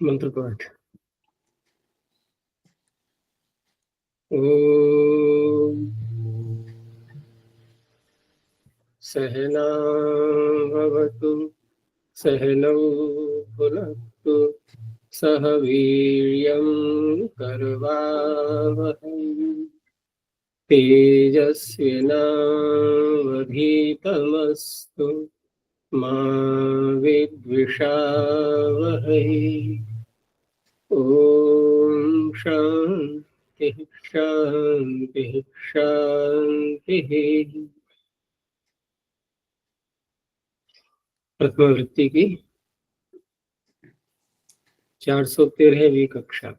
मंत्र पाठ। ओम सहना भवतु सहनौ भुनक्तु सह वीर्यं करवावहै तेजस्विनावधीतमस्तु मा विद्विषावहै। ओम शांति शांति शांति। प्रथम वृत्ति की 413वीं कक्षा।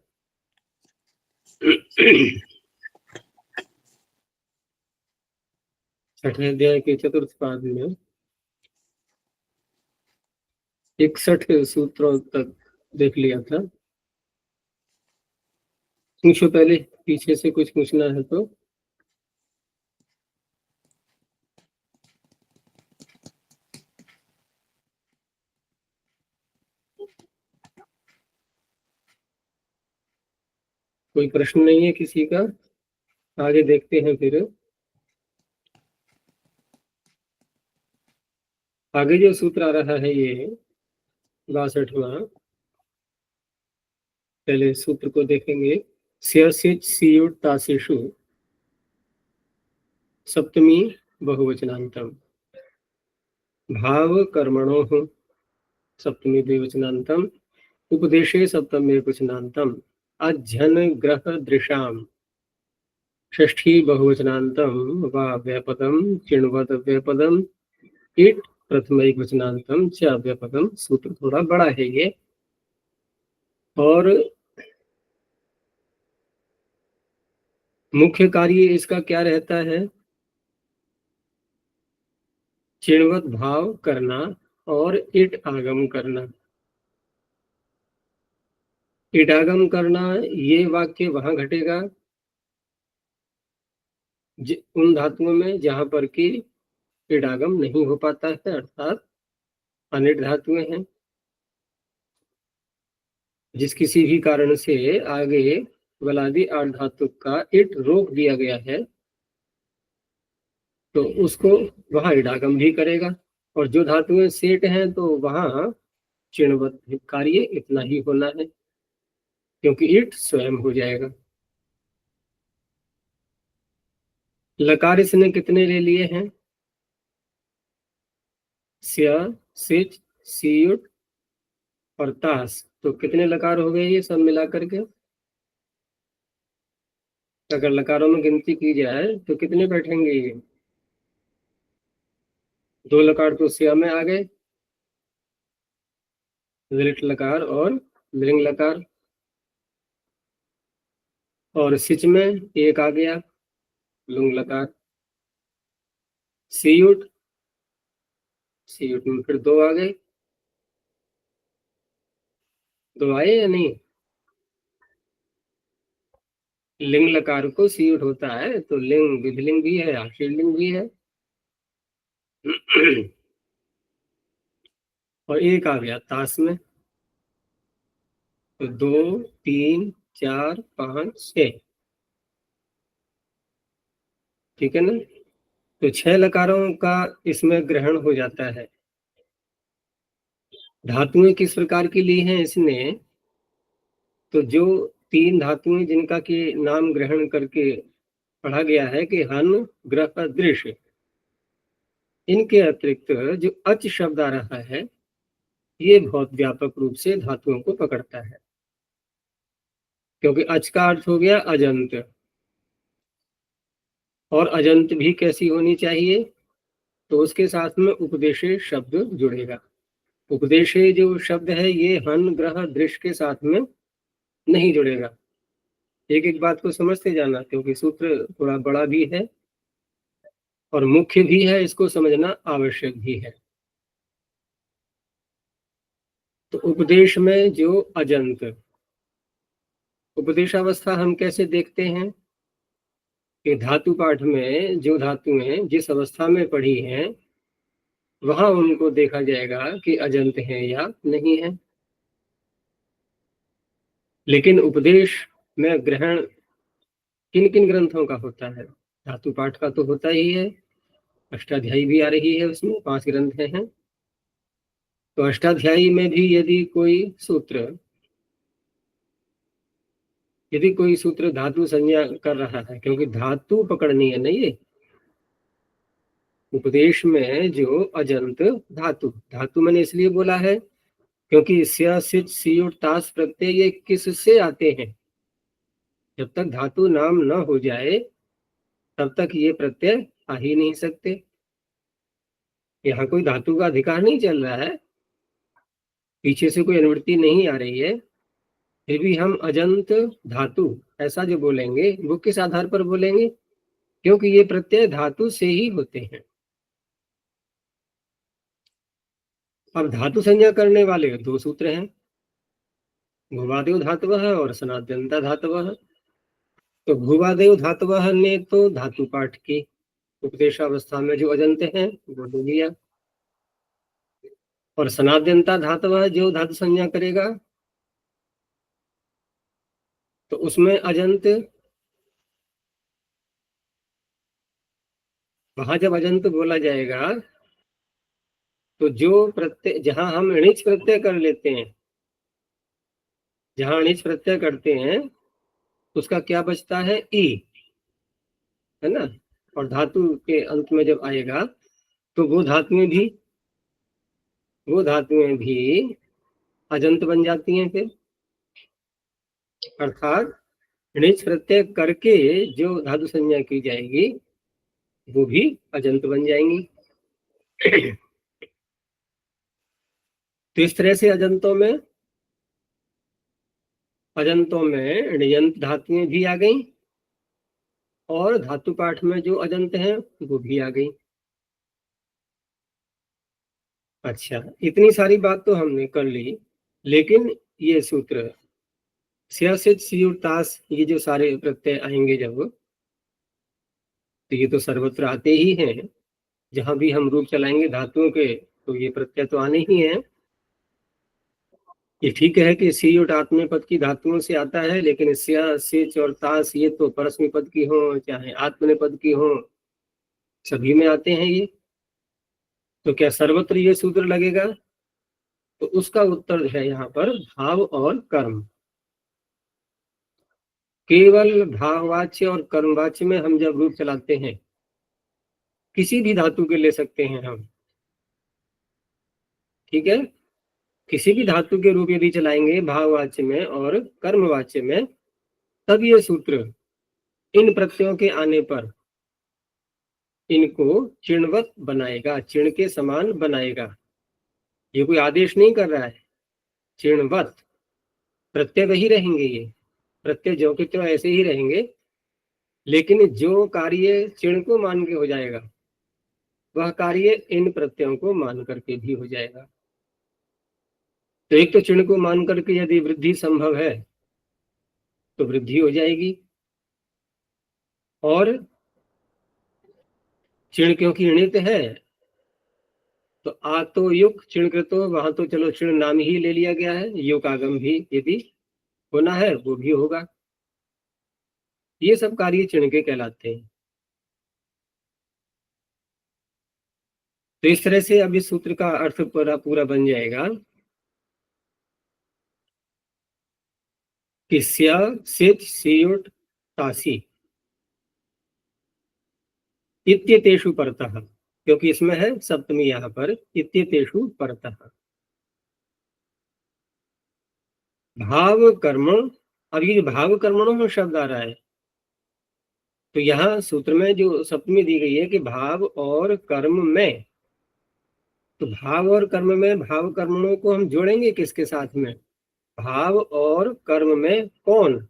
छठे अध्याय के चतुर्थ पाद में 61 सूत्रों तक देख लिया था। पूछो, पहले पीछे से कुछ पूछना है तो। कोई प्रश्न नहीं है किसी का? आगे देखते हैं। फिर आगे जो सूत्र आ रहा है ये 62वां। पहले सूत्र को देखेंगे। स्यसिच सियुट तासेषु सप्तमी बहुवचनांतम भाव कर्मणोः सप्तमी द्विवचनांतम उपदेशे सप्तमी वचनांतम अध्ययन ग्रह दृशाम षष्ठी बहुवचनांतम वा व्यापदम चिण्वद व्यापदम इट प्रथम एक वचनांतम च व्यापदम। सूत्र थोड़ा बड़ा है ये, और मुख्य कार्य इसका क्या रहता है? चिण्वत भाव करना और इट आगम करना। इडागम करना ये वाक्य वहां घटेगा उन धातुओं में जहां पर कि इडागम नहीं हो पाता है, अर्थात अनिट धातुएं हैं। जिस किसी भी कारण से आगे बलादि आठ धातु का इट रोक दिया गया है तो उसको वहां इडागम भी करेगा, और जो धातुएं सेट हैं तो वहां चिण्वत कार्य इतना ही होना है, क्योंकि इट स्वयं हो जाएगा। लकार इसने कितने ले लिए हैं? स्या, सिच, सियुट और तास। तो कितने लकार हो गए ये सब मिला करके? अगर लकारों में गिनती की जाए तो कितने बैठेंगे ये? 2 लकार तो स्या में आ गए, लिट लकार और लिंग लकार, और सिच में एक आ गया लुंग लकार। सियुट, सियुट में फिर 2 आ गए। 2 आए या नहीं? लिंग लकार को सियुट होता है तो लिंग विधिलिंग भी है, आशीर्लिंग भी है। और एक आ गया तास में, तो 2 3 4 5 6। ठीक है ना? तो 6 लकारों का इसमें ग्रहण हो जाता है। धातुएं किस प्रकार की ली हैं इसने? तो जो 3 धातुएं जिनका के नाम ग्रहण करके पढ़ा गया है कि हन ग्रह दृश्य, इनके अतिरिक्त जो अच शब्द आ रहा है ये बहुत व्यापक रूप से धातुओं को पकड़ता है, क्योंकि अच का अर्थ हो गया अजंत, और अजंत भी कैसी होनी चाहिए? तो उसके साथ में उपदेशे शब्द जुड़ेगा। उपदेशे जो शब्द है ये हन ग्रह दृश्य के साथ में नहीं जुड़ेगा। एक एक बात को समझते जाना, क्योंकि सूत्र थोड़ा बड़ा भी है और मुख्य भी है, इसको समझना आवश्यक भी है। तो उपदेश में जो अजंत, उपदेशावस्था हम कैसे देखते हैं कि धातु पाठ में जो धातुएं जिस अवस्था में पढ़ी हैं वहां उनको देखा जाएगा कि अजंत हैं या नहीं है। लेकिन उपदेश में ग्रहण किन किन ग्रंथों का होता है? धातु पाठ का तो होता ही है, अष्टाध्यायी भी आ रही है, उसमें 5 ग्रंथ हैं। तो अष्टाध्यायी में भी यदि कोई सूत्र धातु संज्ञा कर रहा है, क्योंकि धातु पकड़नी है ना, ये उपदेश में जो अजंत धातु, धातु मैंने इसलिए बोला है क्योंकि स्या सिच सियुट तास प्रत्यय ये किससे आते हैं? जब तक धातु नाम न हो जाए तब तक ये प्रत्यय आ ही नहीं सकते। यहाँ कोई धातु का अधिकार नहीं चल रहा है, पीछे से कोई अनुवृत्ति नहीं आ रही है, फिर भी हम अजंत धातु ऐसा जो बोलेंगे वो किस आधार पर बोलेंगे? क्योंकि ये प्रत्यय धातु से ही होते हैं। अब धातु संज्ञा करने वाले 2 सूत्र हैं, भूवादेव धातवः और सनाद्यंता धातवः। तो भूवादेव धातवः ने तो धातु पाठ की उपदेशावस्था में जो अजंत हैं वो ले लिया, और सनाद्यंता धातवः जो धातु संज्ञा करेगा तो उसमें अजंत, वहां जब अजंत बोला जाएगा तो जो प्रत्यय जहां हम णिच प्रत्यय कर लेते हैं, जहां णिच प्रत्यय करते हैं उसका क्या बचता है? ई, है ना। और धातु के अंत में जब आएगा तो वो धातुएं भी अजंत बन जाती हैं फिर, अर्थात णिच प्रत्यय करके जो धातु संज्ञा की जाएगी वो भी अजंत बन जाएंगी। तो इस तरह से अजंतों में णियंत धातुएं भी आ गई और धातु पाठ में जो अजंत हैं वो भी आ गई। अच्छा, इतनी सारी बात तो हमने कर ली, लेकिन ये सूत्र स्यासित सियुतास, ये जो सारे प्रत्यय आएंगे जब, तो ये तो सर्वत्र आते ही हैं, जहां भी हम रूप चलाएंगे धातुओं के तो ये प्रत्यय तो आने ही हैं। ये ठीक है कि सी और आत्म पद की धातुओं से आता है, लेकिन स्या सिच और तास ये तो परस्मै पद की हो चाहे आत्मने पद की हो, सभी में आते हैं ये। तो क्या सर्वत्र ये सूत्र लगेगा? तो उसका उत्तर है यहाँ पर भाव और कर्म। केवल भाववाच्य और कर्मवाच्य में हम जब रूप चलाते हैं, किसी भी धातु के ले सकते हैं हम, ठीक है, किसी भी धातु के रूप यदि चलाएंगे भाववाच्य में और कर्मवाच्य में, तब ये सूत्र इन प्रत्ययों के आने पर इनको चिणवत बनाएगा, चिण के समान बनाएगा। ये कोई आदेश नहीं कर रहा है, चिणवत प्रत्यय वही रहेंगे, ये प्रत्यय जो के त्यों ऐसे ही रहेंगे, लेकिन जो कार्य चिण को मान के हो जाएगा वह कार्य इन प्रत्ययों को मान करके भी हो जाएगा। तो एक तो चिण को मान करके यदि वृद्धि संभव है तो वृद्धि हो जाएगी, और चिण क्योंकि णित है तो आ तो युग चिण कृतो, वहां तो चलो चिण नाम ही ले लिया गया है, युग आगम भी यदि होना है वो भी होगा। ये सब कार्य चिण के कहलाते हैं। तो इस तरह से अब इस सूत्र का अर्थ पूरा पूरा बन जाएगा कि स्या सिच सियुट तासी इत्यतेषु परतः, क्योंकि इसमें है सप्तमी यहाँ पर, इत्यतेषु परतः भाव कर्म। अब ये भाव कर्मणों में शब्द आ रहा है, तो यहाँ सूत्र में जो सप्तमी दी गई है कि भाव और कर्म में, तो भाव और कर्म में भाव कर्मणों को हम जोड़ेंगे किसके साथ में? भाव और कर्म में कौन?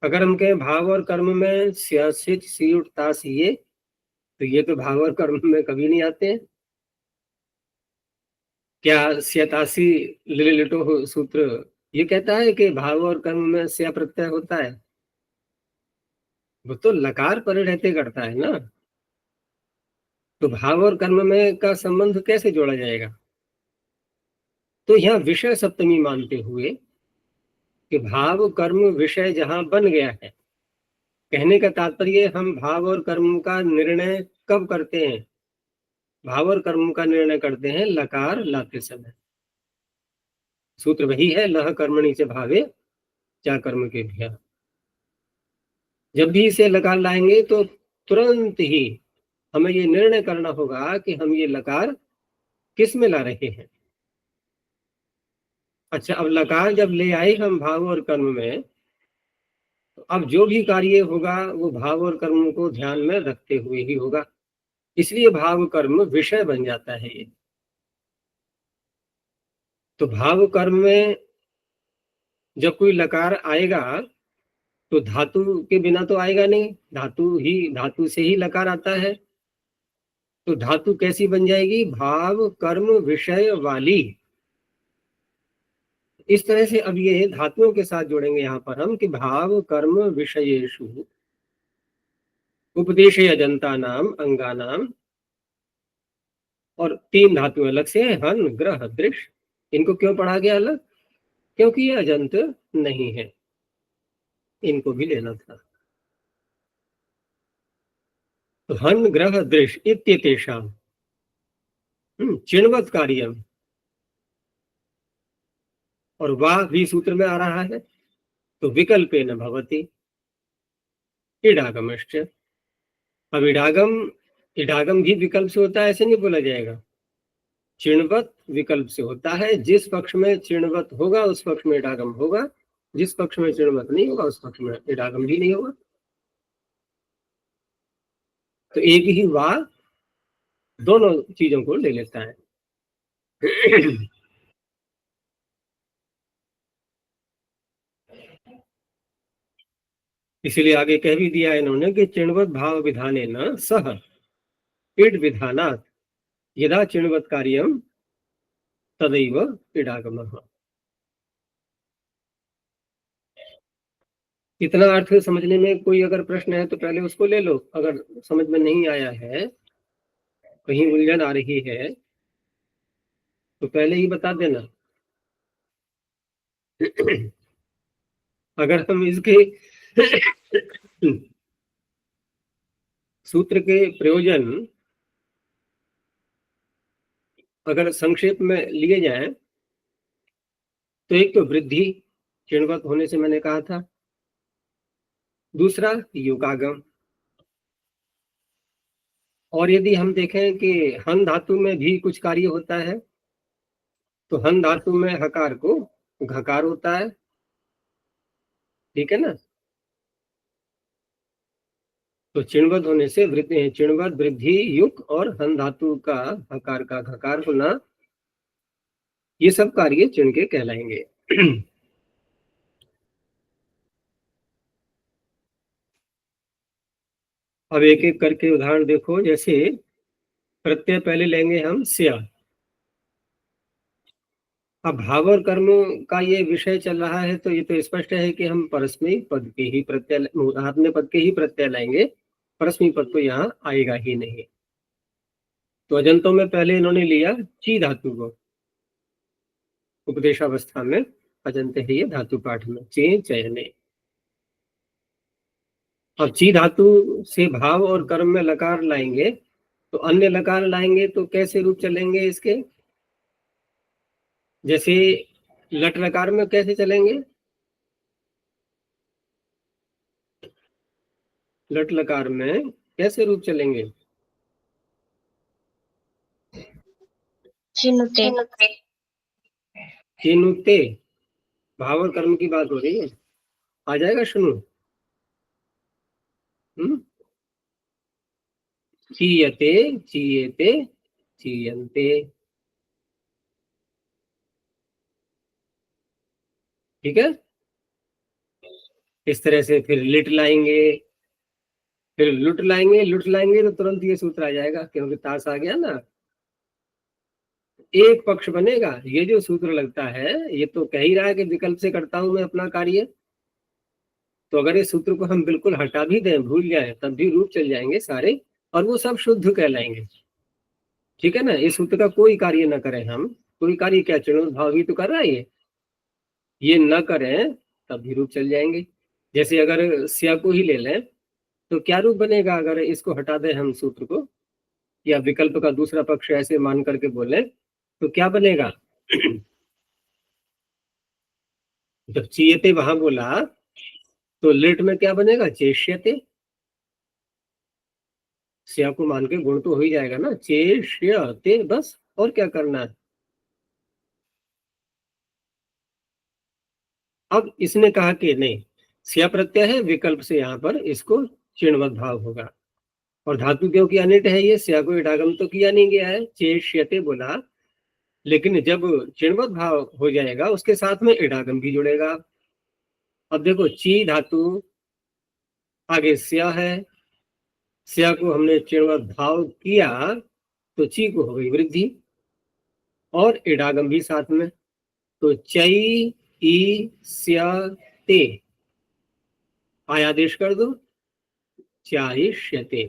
अगर हम कहें भाव और कर्म में स्यासिच सियुट तास, ये तो ये तो भाव और कर्म में कभी नहीं आते हैं। क्या स्यतासी लिटो सूत्र ये कहता है कि भाव और कर्म में स्या प्रत्यय होता है? वो तो लकार पर रहते करता है ना, तो भाव और कर्म में का संबंध कैसे जोड़ा जाएगा? तो यहाँ विषय सप्तमी मानते हुए कि भाव कर्म विषय जहां बन गया है, कहने का तात्पर्य हम भाव और कर्म का निर्णय कब करते हैं? भाव और कर्म का निर्णय करते हैं लकार लाते समय। सूत्र वही है, लह कर्मणि च भावे चा कर्म के भ्या। जब भी इसे लकार लाएंगे तो तुरंत ही हमें ये निर्णय करना होगा कि हम ये लकार किस में ला रहे हैं। अच्छा, अब लकार जब ले आए हम भाव और कर्म में, तो अब जो भी कार्य होगा वो भाव और कर्म को ध्यान में रखते हुए ही होगा, इसलिए भाव कर्म विषय बन जाता है ये। तो भाव कर्म में जब कोई लकार आएगा तो धातु के बिना तो आएगा नहीं, धातु से ही लकार आता है। तो धातु कैसी बन जाएगी? भाव कर्म विषय वाली। इस तरह से अब ये धातुओं के साथ जोड़ेंगे यहाँ पर हम कि भाव कर्म विषयेषु उपदेशे अजंता नाम अंगा नाम, और 3 धातु अलग से है, हन ग्रह दृश। इनको क्यों पढ़ा गया अलग? क्योंकि ये अजंत नहीं है, इनको भी लेना था। तो हन ग्रह दृश इत्येतेषाम् चिण्वत् कार्यम, और वाह भी सूत्र में आ रहा है, तो विकल्पेन भवति इडागमश्च। अब इडागम भी विकल्प से होता है, ऐसे नहीं बोला जाएगा। चिण्वत विकल्प से होता है, जिस पक्ष में चिण्वत होगा उस पक्ष में इडागम होगा, जिस पक्ष में चिण्वत नहीं होगा उस पक्ष में इडागम भी नहीं होगा। तो एक ही वाह दोनों चीजों को ले लेता है। इसीलिए आगे कह भी दिया इन्होंने कि चिण्वत भाव विधाने न सह इड विधानात् यदा चिण्वत कार्यम तदैव इडागमः। इतना अर्थ समझने में कोई अगर प्रश्न है तो पहले उसको ले लो, अगर समझ में नहीं आया है, कहीं उलझन आ रही है तो पहले ही बता देना। अगर हम इसके सूत्र के प्रयोजन अगर संक्षेप में लिए जाएं तो एक तो वृद्धि चिण्वत होने से मैंने कहा था, दूसरा युगागम, और यदि हम देखें कि हन धातु में भी कुछ कार्य होता है तो हन धातु में हकार को घकार होता है, ठीक है ना। तो चिण्वत होने से वृद्धि, चिण्वत वृद्धि युग और हन धातु का हकार का घकार होना, ये सब कार्य चिण्व के कहलाएंगे। अब एक एक करके उदाहरण देखो। जैसे प्रत्यय पहले लेंगे हम स्या। अब भाव और कर्म का ये विषय चल रहा है तो ये तो स्पष्ट है कि हम परस्मैी पद के ही प्रत्यय, मुहात्म्य पद के ही प्रत्यय लाएंगे, परस्मैी पद तो यहाँ आएगा ही नहीं। तो अजंतों में पहले इन्होंने लिया ची धातु को, उपदेशावस्था में अजंत है ये धातु पाठ में, चे चयने। अब ची धातु से भाव और कर्म में लकार लाएंगे तो अन्य लकार लाएंगे तो कैसे रूप चलेंगे इसके? जैसे लट लकार में कैसे चलेंगे? लट लकार में कैसे रूप चलेंगे? चिनुते। चिनुते, भाव और कर्म की बात हो रही है, आ जाएगा शुनु। चीयते चीयते चीयन्ते, ठीक है। इस तरह से फिर लिट लाएंगे, फिर लुट लाएंगे, लुट लाएंगे तो तुरंत ये सूत्र आ जाएगा क्योंकि ताश आ गया ना, एक पक्ष बनेगा। ये जो सूत्र लगता है ये तो कह ही रहा है कि विकल्प से करता हूं मैं अपना कार्य, तो अगर इस सूत्र को हम बिल्कुल हटा भी दें, भूल जाए, तब भी रूप चल जाएंगे सारे और वो सब शुद्ध कहलाएंगे, ठीक है ना। इस सूत्र का कोई कार्य ना करें हम, कोई कार्य क्या चिणोद्भाव भी तो कर रहा है ये न करें तब भी रूप चल जाएंगे। जैसे अगर स्या को ही ले लें तो क्या रूप बनेगा, अगर इसको हटा दें हम सूत्र को या विकल्प का दूसरा पक्ष ऐसे मान करके बोले तो क्या बनेगा। जब चीयते वहां बोला तो लिट में क्या बनेगा, चेष्यते। स्या को मान के गुण तो हो ही जाएगा ना, चेष्यते, बस और क्या करना है। अब इसने कहा कि नहीं, स्या प्रत्यय है, विकल्प से यहाँ पर इसको चिणवत भाव होगा। और धातु क्योंकि अनिट है, ये स्या को इडागम तो किया नहीं गया है, चेष्यते बोला, लेकिन जब चिणवत भाव हो जाएगा उसके साथ में इडागम भी जुड़ेगा। अब देखो ची धातु आगे स्या है, स्या को हमने चिणवत भाव किया तो ची को हो गई वृद्धि और इडागम भी साथ में, तो चई ई स्या ते आयादेश कर दो, चाइष्यते।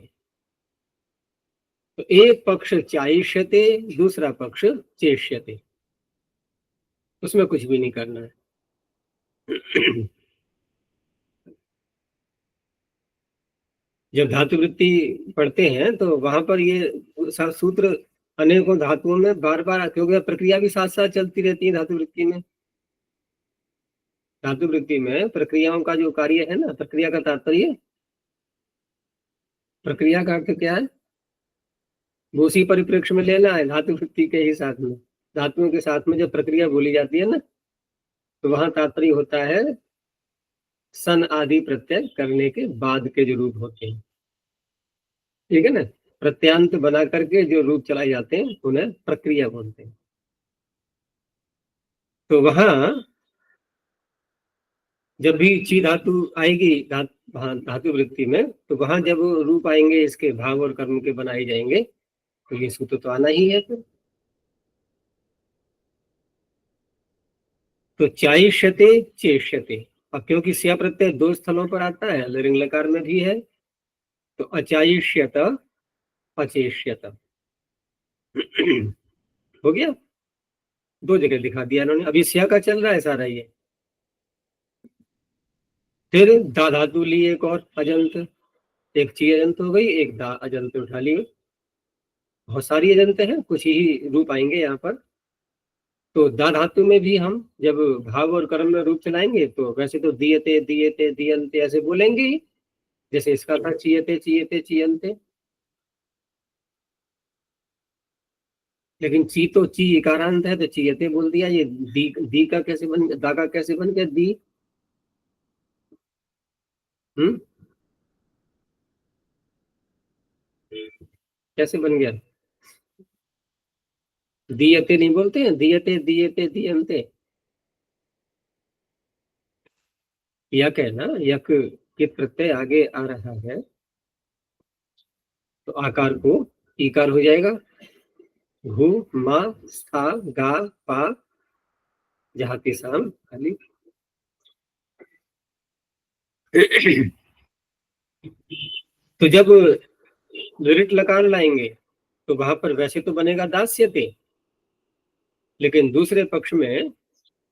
तो एक पक्ष चाइष्यते, दूसरा पक्ष चेष्यते, उसमें कुछ भी नहीं करना है। जब धातु वृत्ति पढ़ते हैं तो वहां पर ये सूत्र अनेकों धातुओं में बार बार, क्योंकि प्रक्रिया भी साथ साथ चलती रहती है धातु वृत्ति में। धातु वृत्ति में प्रक्रियाओं का जो कार्य है ना, प्रक्रिया का तात्पर्य, प्रक्रिया का अर्थ क्या है, वो उसी परिप्रेक्ष्य में लेना है धातु वृत्ति के ही साथ में। धातुओं के साथ में जब प्रक्रिया बोली जाती है ना तो वहां तात्पर्य होता है सन आदि प्रत्यय करने के बाद के जो रूप होते हैं, ठीक है ना। प्रत्यांत बना करके जो रूप चलाए जाते हैं उन्हें प्रक्रिया बोलते हैं। तो वहां जब भी ची धातु आएगी धातु वृत्ति में, तो वहां जब रूप आएंगे इसके भाव और कर्म के बनाए जाएंगे तो ये सूत्र तो आना ही है फिर। तो चाइष्यते चेष्यते, अब क्योंकि स्या प्रत्यय दो स्थलों पर आता है, लिंग लकार में भी है, तो अचाइष्यत अचेष्यत हो गया, दो जगह दिखा दिया इन्होंने। अभी स्या का चल रहा है सारा ये। फिर दा धातु ली एक और अजंत, एक ची अजंत हो गई, एक दा अजंत उठा लिए। बहुत सारी अजंत हैं, कुछ ही रूप आएंगे यहाँ पर। तो दा धातु में भी हम जब भाव और कर्म में रूप चलाएंगे तो वैसे तो दियते दियते दियंते ऐसे बोलेंगे ही, जैसे इसका था चीयते चीयते चीयंते। लेकिन ची तो ची इकारांत है तो चीयते बोल दिया, ये दी का कैसे बन, दा का कैसे बन गया दी। हम्म, कैसे बन गया। दियते नहीं बोलते हैं, दियते दियते दियंते। यक है ना, यक के प्रत्यय आगे आ रहा है तो आकार को ईकार हो जाएगा। घु मा स्था गा पा जहाती शाम खाली। तो जब लिरिट लकार लाएंगे तो वहां पर वैसे तो बनेगा दास्यते, लेकिन दूसरे पक्ष में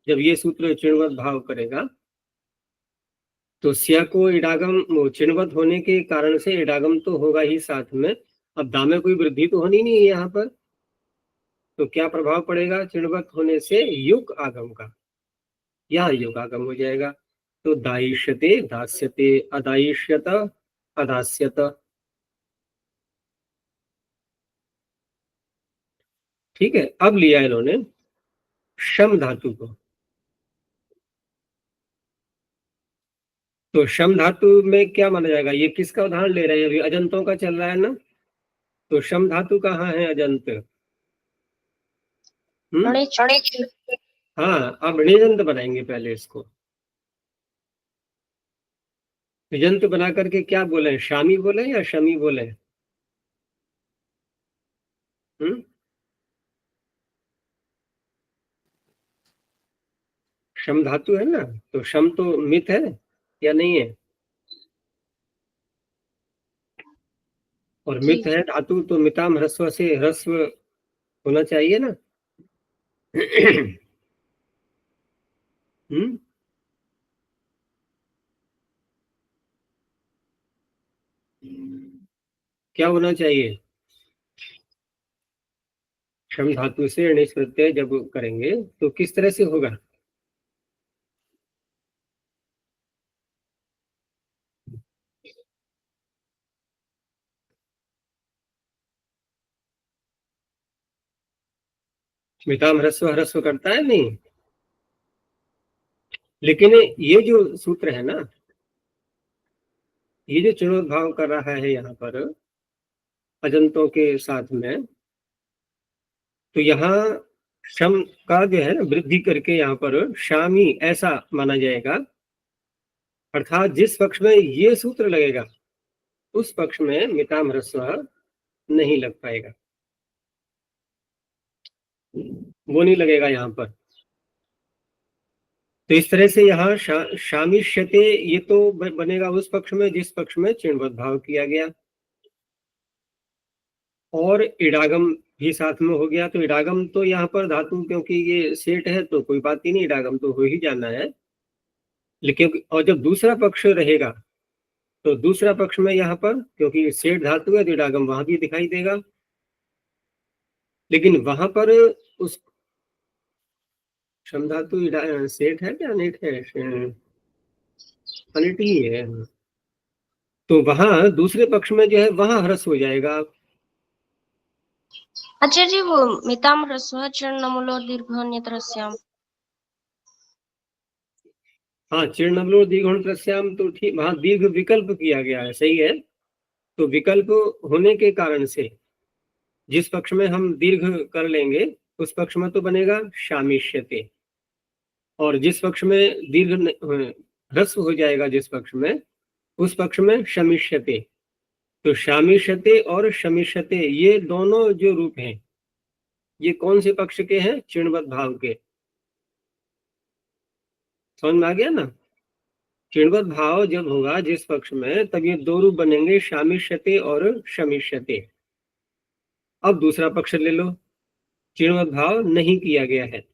जब ये सूत्र चिणवत भाव करेगा तो स्या को इडागम चिणवत होने के कारण से इडागम तो होगा ही साथ में। अब दा में कोई वृद्धि तो होनी नहीं है यहाँ पर, तो क्या प्रभाव पड़ेगा चिणवत होने से, युग आगम का, यहाँ युग आगम हो जाएगा। तो दायिष्यते दास्यते अदायिष्यत अदास्यत। ठीक है, अब लिया इन्होंने शम धातु को। तो शम धातु में क्या माना जाएगा, ये किसका उदाहरण ले रहे हैं, अभी अजंतों का चल रहा है ना। तो शम धातु कहाँ है अजंत। हाँ, अब ऋणजंत बनाएंगे पहले इसको। ऋजंत बना करके क्या बोले, शामी बोले या शमी बोले। शम धातु है ना, तो शम तो मित है या नहीं है, और मित है धातु तो मिताम ह्रस्व से ह्रस्व होना चाहिए ना। हम्म, क्या होना चाहिए? क्षम धातु से णिच प्रत्यय जब करेंगे तो किस तरह से होगा? स्मिताम ह्रस्व ह्रस्व करता है नहीं, लेकिन ये जो सूत्र है ना, ये जो चरणोद्भाव कर रहा है यहाँ पर अजंतों के साथ में, तो यहाँ शम का जो है ना वृद्धि करके यहाँ पर शामी ऐसा माना जाएगा, अर्थात जिस पक्ष में ये सूत्र लगेगा उस पक्ष में मिताम ह्रस्व नहीं लग पाएगा, वो नहीं लगेगा यहाँ पर। तो इस तरह से यहाँ शामिष्यते ये तो बनेगा उस पक्ष में जिस पक्ष में चिणवत भाव किया गया, और इडागम भी साथ में हो गया। तो इडागम तो यहाँ पर धातु क्योंकि ये सेठ है तो कोई बात ही नहीं, इडागम तो हो ही जाना है। लेकिन और जब दूसरा पक्ष रहेगा तो दूसरा पक्ष में यहाँ पर क्योंकि सेठ धातु है तो इडागम वहां भी दिखाई देगा, लेकिन वहां पर उस क्षम धातु सेठ है क्या अनिट है? अनिट ही है। तो वहां दूसरे पक्ष में जो है वहां ह्रस्व हो जाएगा। अच्छा जी, वो मिताम ह्रस्व चरणमूलो दीर्घ। हाँ, चीर्णमलो दीर्घ प्रस्याम तो ठीक, वहां दीर्घ विकल्प किया गया है, सही है। तो विकल्प होने के कारण से जिस पक्ष में हम दीर्घ कर लेंगे उस पक्ष में तो बनेगा शामिष्यते, और जिस पक्ष में दीर्घ ह्रस्व हो जाएगा जिस पक्ष में उस पक्ष में शमिष्यते। तो शामिष्यते और शमिष्यते ये दोनों जो रूप हैं ये कौन से पक्ष के हैं? चिणवत भाव के। समझ में आ गया ना? चिणवत भाव जब होगा जिस पक्ष में तब ये दो रूप बनेंगे, शामिष्यते और शमिष्यते। अब दूसरा पक्ष ले लो, चिणवत भाव नहीं किया गया है,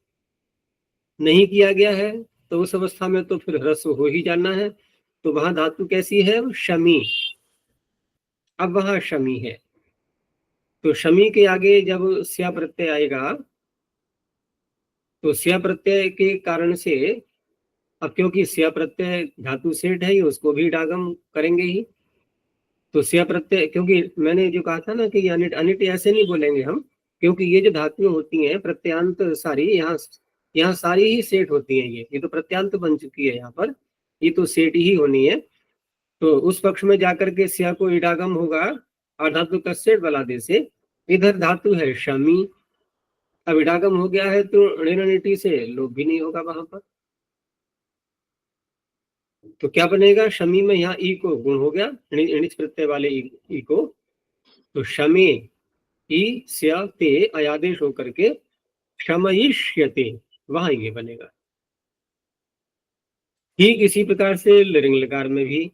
नहीं किया गया है तो उस अवस्था में तो फिर ह्रस्व हो ही जाना है। तो वहां धातु कैसी है? शमी। अब वहां शमी है, तो शमी के आगे जब स्या प्रत्यय आएगा तो स्या प्रत्यय के कारण से, अब क्योंकि स्या प्रत्यय धातु सेठ है उसको भी डागम करेंगे ही, तो स्या प्रत्यय, क्योंकि मैंने जो कहा था ना कि अनिट अनिट ऐसे नहीं बोलेंगे हम, क्योंकि ये जो धातुएं होती हैं प्रत्यांत सारी यहाँ यहाँ सारी ही सेठ होती हैं। ये तो प्रत्यांत बन चुकी है यहाँ पर, ये तो सेठ ही होनी है। तो उस पक्ष में जाकर के स्या को इडागम होगा और धातु का सेठ बला दे से, इधर धातु है शमी, अब इडागम हो गया है तो ऋणनिटी से लोप भी नहीं होगा वहां पर। तो क्या बनेगा? शमी में यहाँ ई को गुण हो गया, णिच प्रत्यय वाले ई को, तो शमे ई स्या ते अयादेश होकर के क्षमयिष्यते, वहां ये बनेगा। ठीक इसी प्रकार से लिंग लकार में भी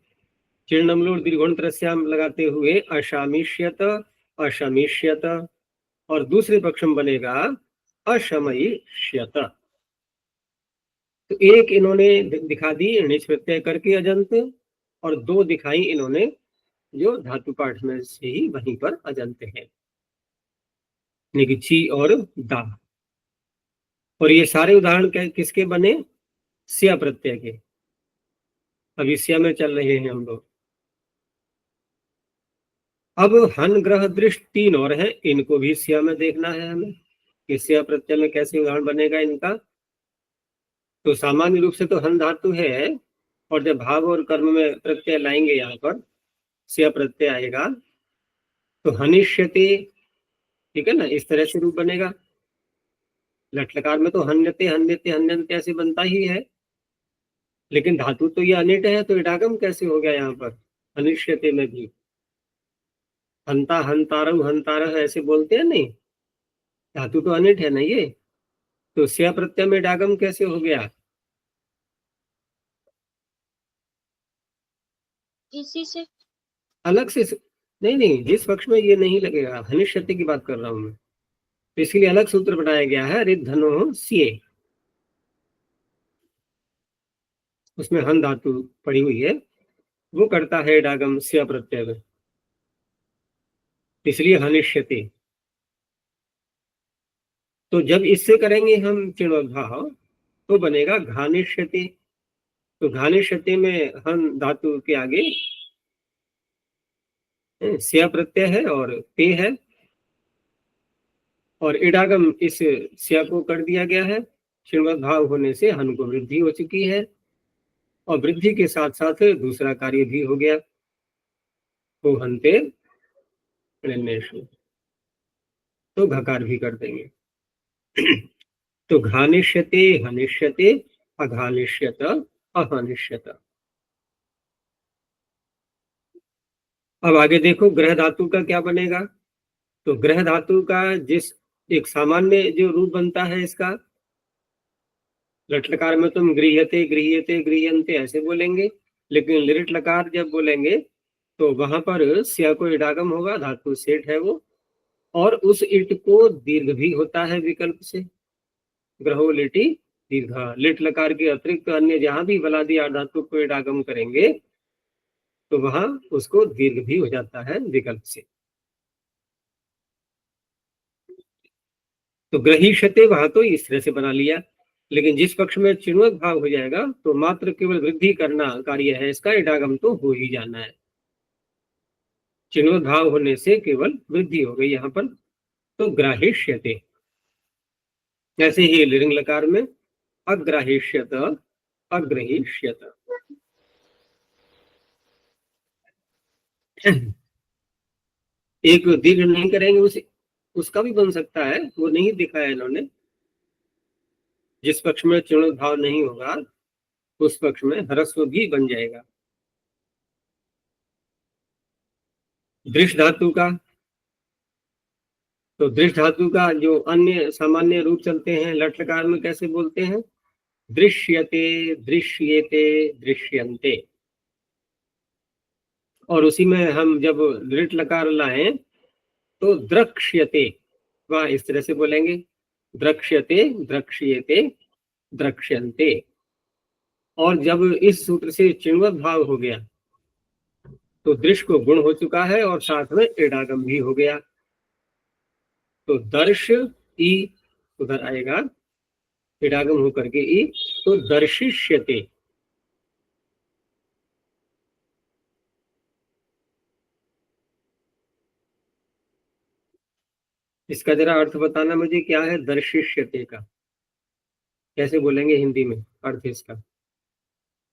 चिर्णमलोर दीर्घोण त्रस्याम लगाते हुए अशामिष्यत अशमिष्यत, और दूसरे पक्ष में बनेगा अशमयिष्यत। तो एक इन्होंने दिखा दी णिच प्रत्यय करके अजंत, और दो दिखाई इन्होंने जो धातु पाठ में से ही वहीं पर अजंत है, ची और दा। और ये सारे उदाहरण किसके बने? स्या प्रत्यय के। अभी स्या में चल रहे हैं हम लोग। अब हन ग्रह दृष्ट तीन और हैं, इनको भी स्या में देखना है हमें कि स्या प्रत्यय में कैसे उदाहरण बनेगा इनका। तो सामान्य रूप से तो हन धातु है, और जब भाव और कर्म में प्रत्यय लाएंगे यहाँ पर स्या प्रत्यय आएगा तो हनिष्यते, ठीक है ना, इस तरह से रूप बनेगा। लट्लकार में तो हन्यते हन्यते हन्यन्ते ऐसे बनता ही है, लेकिन धातु तो ये अनिट है तो इडागम कैसे हो गया यहाँ पर अनिश्यते में भी? हंता हंतारु हंतारह ऐसे बोलते हैं नहीं, धातु तो अनिट है ना ये, तो स्या प्रत्यय में इडागम कैसे हो गया? इसी से अलग से नहीं नहीं, जिस पक्ष में ये नहीं लगेगा, हनिश्यते की बात कर रहा हूं मैं। तो इसलिए अलग सूत्र बनाया गया है, रिद्धनो सिए। उसमें हन धातु पड़ी हुई है, वो करता है इडागम स्या प्रत्यय में, इसलिए हनिष्यते। तो जब इससे करेंगे हम चिणोद्भाव तो बनेगा घानिष्यते। तो घानिष्यते में हन धातु के आगे स्या प्रत्यय है और ते है, और इडागम इस स्या को कर दिया गया है। चिणोद्भाव होने से हन को वृद्धि हो चुकी है, और वृद्धि के साथ साथ दूसरा कार्य भी हो गया, तो हंते णन्येषु, तो घकार भी कर देंगे। तो घानिष्यते हनिष्यते अघानिष्यत अहनिष्यत। अब आगे देखो ग्रह धातु का क्या बनेगा। तो ग्रह धातु का जिस एक सामान्य जो रूप बनता है इसका, लट लकार में तुम गृह्यते गृह्यते गृह्यन्ते ऐसे बोलेंगे, लेकिन लिट लकार जब बोलेंगे तो वहां पर स्या को इडागम होगा, धातु सेठ है वो, और उस इट को दीर्घ भी होता है विकल्प से, ग्रहो लिटि दीर्घ। लिट लकार के अतिरिक्त अन्य जहां भी बलादी धातु को इडागम करेंगे तो वहां उसको दीर्घ भी हो जाता है विकल्प से। तो ग्रहीष्यते वहां तो इस तरह से बना लिया, लेकिन जिस पक्ष में चिन्वक भाव हो जाएगा तो मात्र केवल वृद्धि करना कार्य है इसका, इडागम तो हो ही जाना है। चिन्वक भाव होने से केवल वृद्धि हो गई यहाँ पर, तो ग्राहिष्यते। ऐसे ही लिंग लकार में अग्राहिष्यत अग्रहिष्यत। एक दीर्घ नहीं करेंगे उसे, उसका भी बन सकता है, वो नहीं दिखाया इन्होंने। जिस पक्ष में चिन्वक भाव नहीं होगा उस पक्ष में ह्रस्व भी बन जाएगा। दृश धातु का, तो दृश धातु का जो अन्य सामान्य रूप चलते हैं लट लकार में कैसे बोलते हैं, दृश्यते दृश्येते दृश्यन्ते। और उसी में हम जब दृढ़ लकार लाएं तो द्रक्ष्यते, वह इस तरह से बोलेंगे, द्रक्ष्यते द्रक्ष्येते द्रक्ष्यन्ते। और जब इस सूत्र से चिन्वत भाव हो गया तो दृश्य को गुण हो चुका है और साथ में इडागम भी हो गया, तो दर्श ई उधर आएगा, इडागम होकर के ई, तो दर्शिष्यते। इसका जरा अर्थ बताना मुझे, क्या है दर्शिष्यते का, कैसे बोलेंगे हिंदी में अर्थ इसका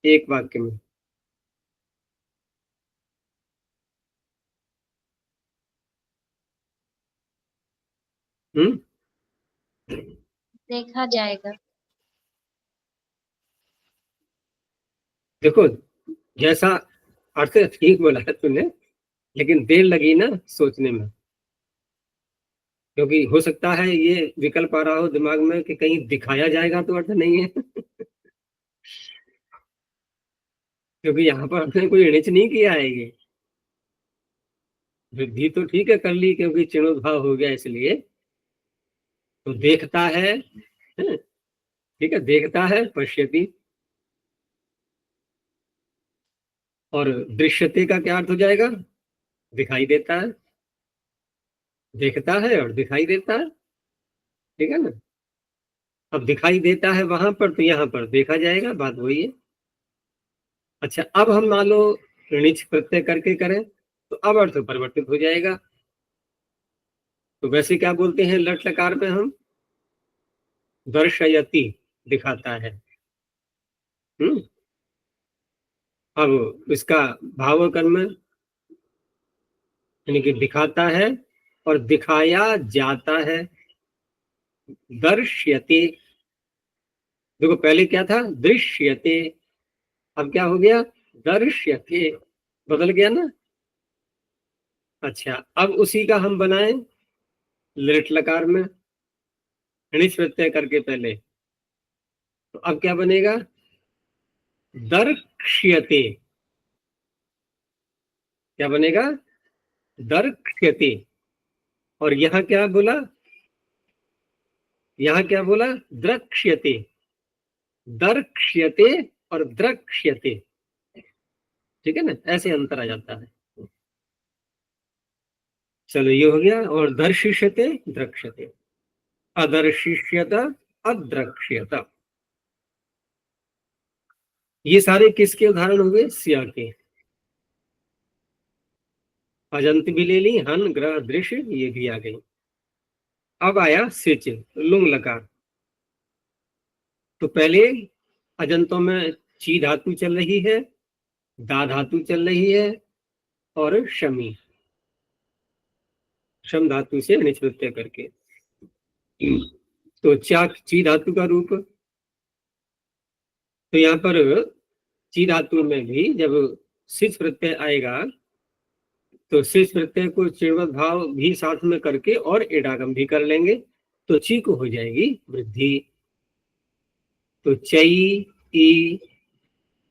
एक वाक्य में। हम्म, देखा जाएगा। देखो जैसा अर्थ ठीक बोला है तूने, लेकिन देर लगी ना सोचने में, क्योंकि हो सकता है ये विकल्प आ रहा हो दिमाग में कि कहीं दिखाया जाएगा तो अर्थ नहीं है। क्योंकि यहाँ पर आपने कोई ऋच नहीं किया है ये, वृद्धि तो ठीक है कर ली क्योंकि चिणोद्भाव हो गया इसलिए, तो देखता है, ठीक है, देखता है पश्यति। और दृश्यते का क्या अर्थ हो जाएगा, दिखाई देता है, देखता है और दिखाई देता है, ठीक है ना। अब दिखाई देता है वहां पर, तो यहाँ पर देखा जाएगा, बात वही है। अच्छा अब हम मान लो ऋणिच प्रत्यय करके करें तो अब अर्थ परिवर्तित हो जाएगा। तो वैसे क्या बोलते हैं लट लकार में हम, दर्शयति दिखाता है। हम्म, अब इसका भाव कर्म यानी कि दिखाता है और दिखाया जाता है, दर्श्यते। देखो पहले क्या था दृश्यते, अब क्या हो गया दर्श्यते, बदल गया ना। अच्छा अब उसी का हम बनाए लिट लकार में ऋणिच प्रत्यय करके पहले, तो अब क्या बनेगा दर्क्ष्यते, क्या बनेगा दर्क्ष्यते। और यहाँ क्या बोला यहाँ क्या बोला? द्रक्ष्यते, दर्क्ष्यते और द्रक्ष्यते, ठीक है ना, ऐसे अंतर आ जाता है। चलो ये हो गया। और दर्शिष्यते द्रक्ष्यते, अदर्शिष्यत अद्रक्ष्यत, ये सारे किसके उदाहरण हुए? स्या के। अजंत भी ले ली, हन ग्रह दृश्य ये भी आ गई। अब आया सिच, लुंग लकार। तो पहले अजंतों में ची धातु चल रही है, दा धातु चल रही है, और शमी, शम धातु से निष्प्रत्यय करके। तो चाक ची धातु का रूप। तो यहाँ पर ची धातु में भी जब सिच प्रत्यय आएगा तो सिच प्रत्यय को चिणवत भाव भी साथ में करके और इडागम भी कर लेंगे, तो ची को हो जाएगी वृद्धि। तो चई, ई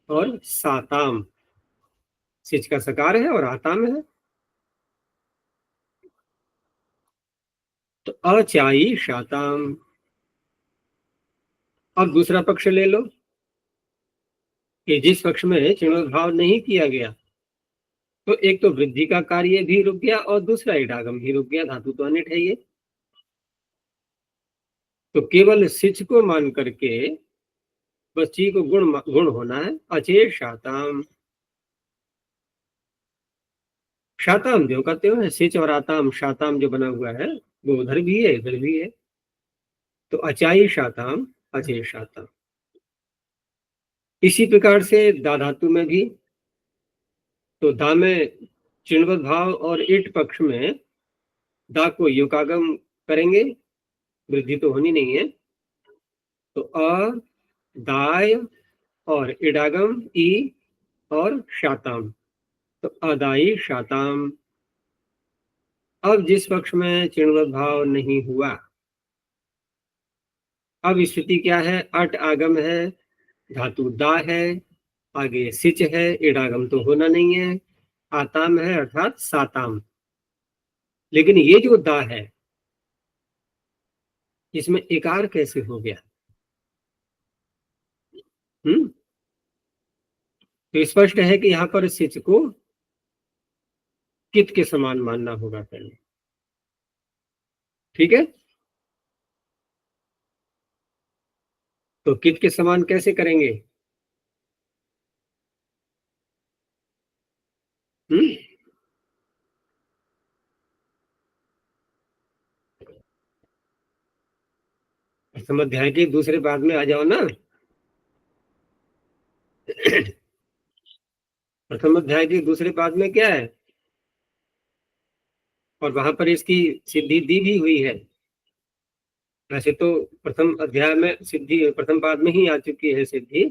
और साताम, सिच का सकार है और आताम है, तो अचाई शाताम। अब दूसरा पक्ष ले लो कि जिस पक्ष में चिणवत भाव नहीं किया गया, तो एक तो वृद्धि का कार्य भी रुक गया और दूसरा इडागम भी रुक गया, धातु तो अनिट है ये। तो केवल सिच को मान करके बस ची को गुण होना है, अचे शाताम। शाताम जो कहते हो सिच और आताम, शाताम जो बना हुआ है वो उधर भी है इधर भी है, तो अचाई शाताम, अचे शाताम। इसी प्रकार से दा धातु में भी, तो दा में चिणवत भाव और इट पक्ष में दा को युकागम करेंगे, वृद्धि तो होनी नहीं है, तो अ, दाय और इडागम ई और शाताम, तो अदाई शाताम। अब जिस पक्ष में चिणवत भाव नहीं हुआ, अब स्थिति क्या है? अट आगम है, धातु दा है, आगे सिच है, इडागम तो होना नहीं है, आताम है अर्थात साताम। लेकिन ये जो दा है इसमें इकार कैसे हो गया? तो स्पष्ट है कि यहाँ पर सिच को कित के समान मानना होगा पहले, ठीक है। तो कित के समान कैसे करेंगे? प्रथम अध्याय के दूसरे पाद में आ जाओ ना। प्रथम अध्याय के दूसरे पाद में क्या है? और वहां पर इसकी सिद्धि दी भी हुई है। वैसे तो प्रथम अध्याय में सिद्धि प्रथम पाद में ही आ चुकी है सिद्धि,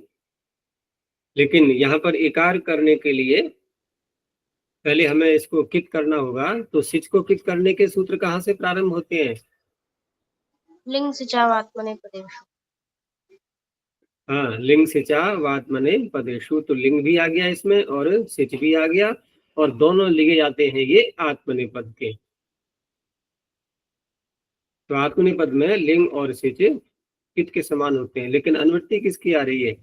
लेकिन यहाँ पर इकार करने के लिए पहले हमें इसको कित करना होगा। तो सिच को कित करने के सूत्र कहाँ से प्रारंभ होते हैं? लिंग सिचावात्मने पदेषु। हाँ, लिंग सिचा वात्मने पदेषु, तो लिंग भी आ गया इसमें और सिच भी आ गया, और दोनों लिखे जाते हैं ये आत्मनेपद के। तो आत्मनेपद में लिंग और सिच कित के समान होते हैं, लेकिन अनुवृत्ति किसकी आ रही है?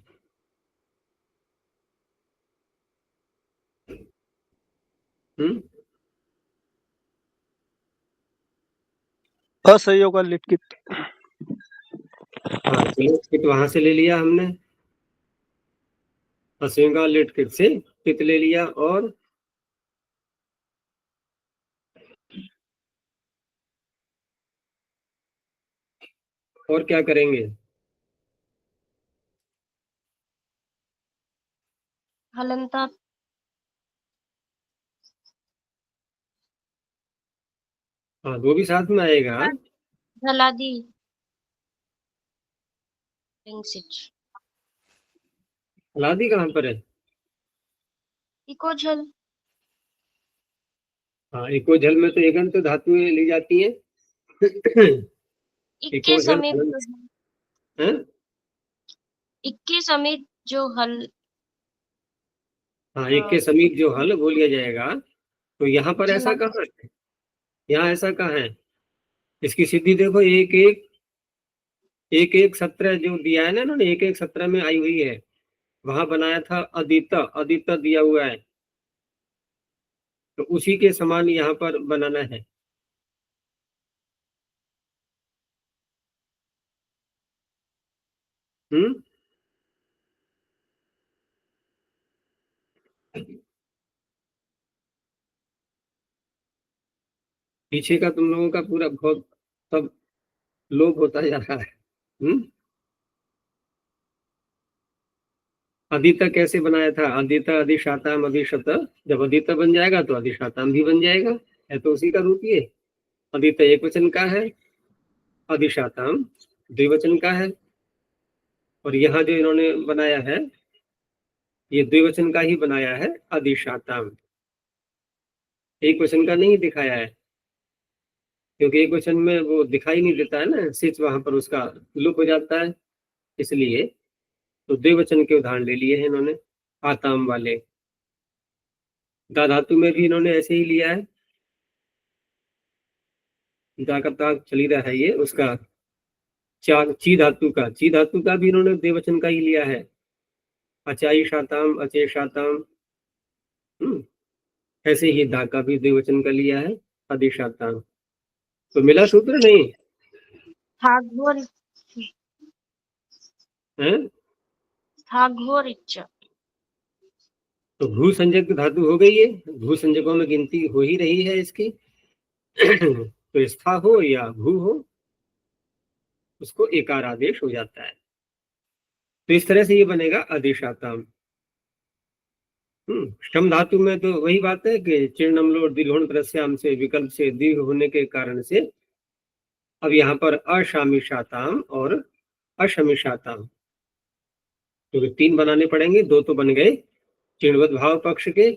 असहयोग और लिटकित। हाँ चलो, कित वहां से ले लिया हमने, असहयोग और लिटकित से कित ले लिया, और क्या करेंगे? हलंता हाँ वो भी साथ में आएगा। झलादि लिंग सिच। हलादी कहाँ पर है? इको झल। हाँ, इको झल में तो एगंत धातुएं ली जाती हैं। इक्के इको झल समीप है? इक्के समीप जो हल। हाँ, एक के समीप जो हल वो लिया जाएगा। तो यहाँ पर ऐसा झला कहाँ है? यहाँ ऐसा कहाँ है? इसकी सिद्धि देखो, एक एक एक एक सत्र जो दिया है ना इन्होंने, एक एक सत्र में आई हुई है, वहां बनाया था अदित, अदित दिया हुआ है, तो उसी के समान यहाँ पर बनाना है। हम्म। पीछे का तुम लोगों का पूरा बहुत सब लोप होता जा रहा है। हम्म। अदिता कैसे बनाया था? अदिता अधिशाताम अधिशत, जब अदिता बन जाएगा तो अधिशाताम भी बन जाएगा, है तो उसी का रूप ये। अदिता एक वचन का है, अधिशाताम द्विवचन का है, और यहाँ जो इन्होंने बनाया है ये द्विवचन का ही बनाया है, अधिशाताम, एक वचन का नहीं दिखाया है, क्योंकि एक वचन में वो दिखाई नहीं देता है ना, सिच वहां पर उसका लुप हो जाता है, इसलिए तो द्विवचन के उदाहरण ले लिए हैं इन्होंने आताम वाले। दा धातु में भी इन्होंने ऐसे ही लिया है, दा का ताक चल ही रहा है ये उसका, ची धातु का भी इन्होंने द्विवचन का ही लिया है, अचाई शाताम अचे शाताम। ऐसे ही दा का भी द्विवचन का लिया है, अधिशाताम। तो मिला सूत्र नहीं है? तो भू संज्ञक धातु हो गई है, भू संज्ञकों में गिनती हो ही रही है इसकी। तो स्था हो या भू हो, उसको एकार आदेश हो जाता है। तो इस तरह से ये बनेगा अधिशाताम। श्रम धातु में तो वही बात है कि चिर्णमलो और दीर्घोण प्रस्याम से विकल्प से दीर्घ होने के कारण से अब यहाँ पर अशामिशाताम और अशमिशाताम, क्योंकि तो 3 बनाने पड़ेंगे, 2 तो बन गए चिणवत भाव पक्ष के,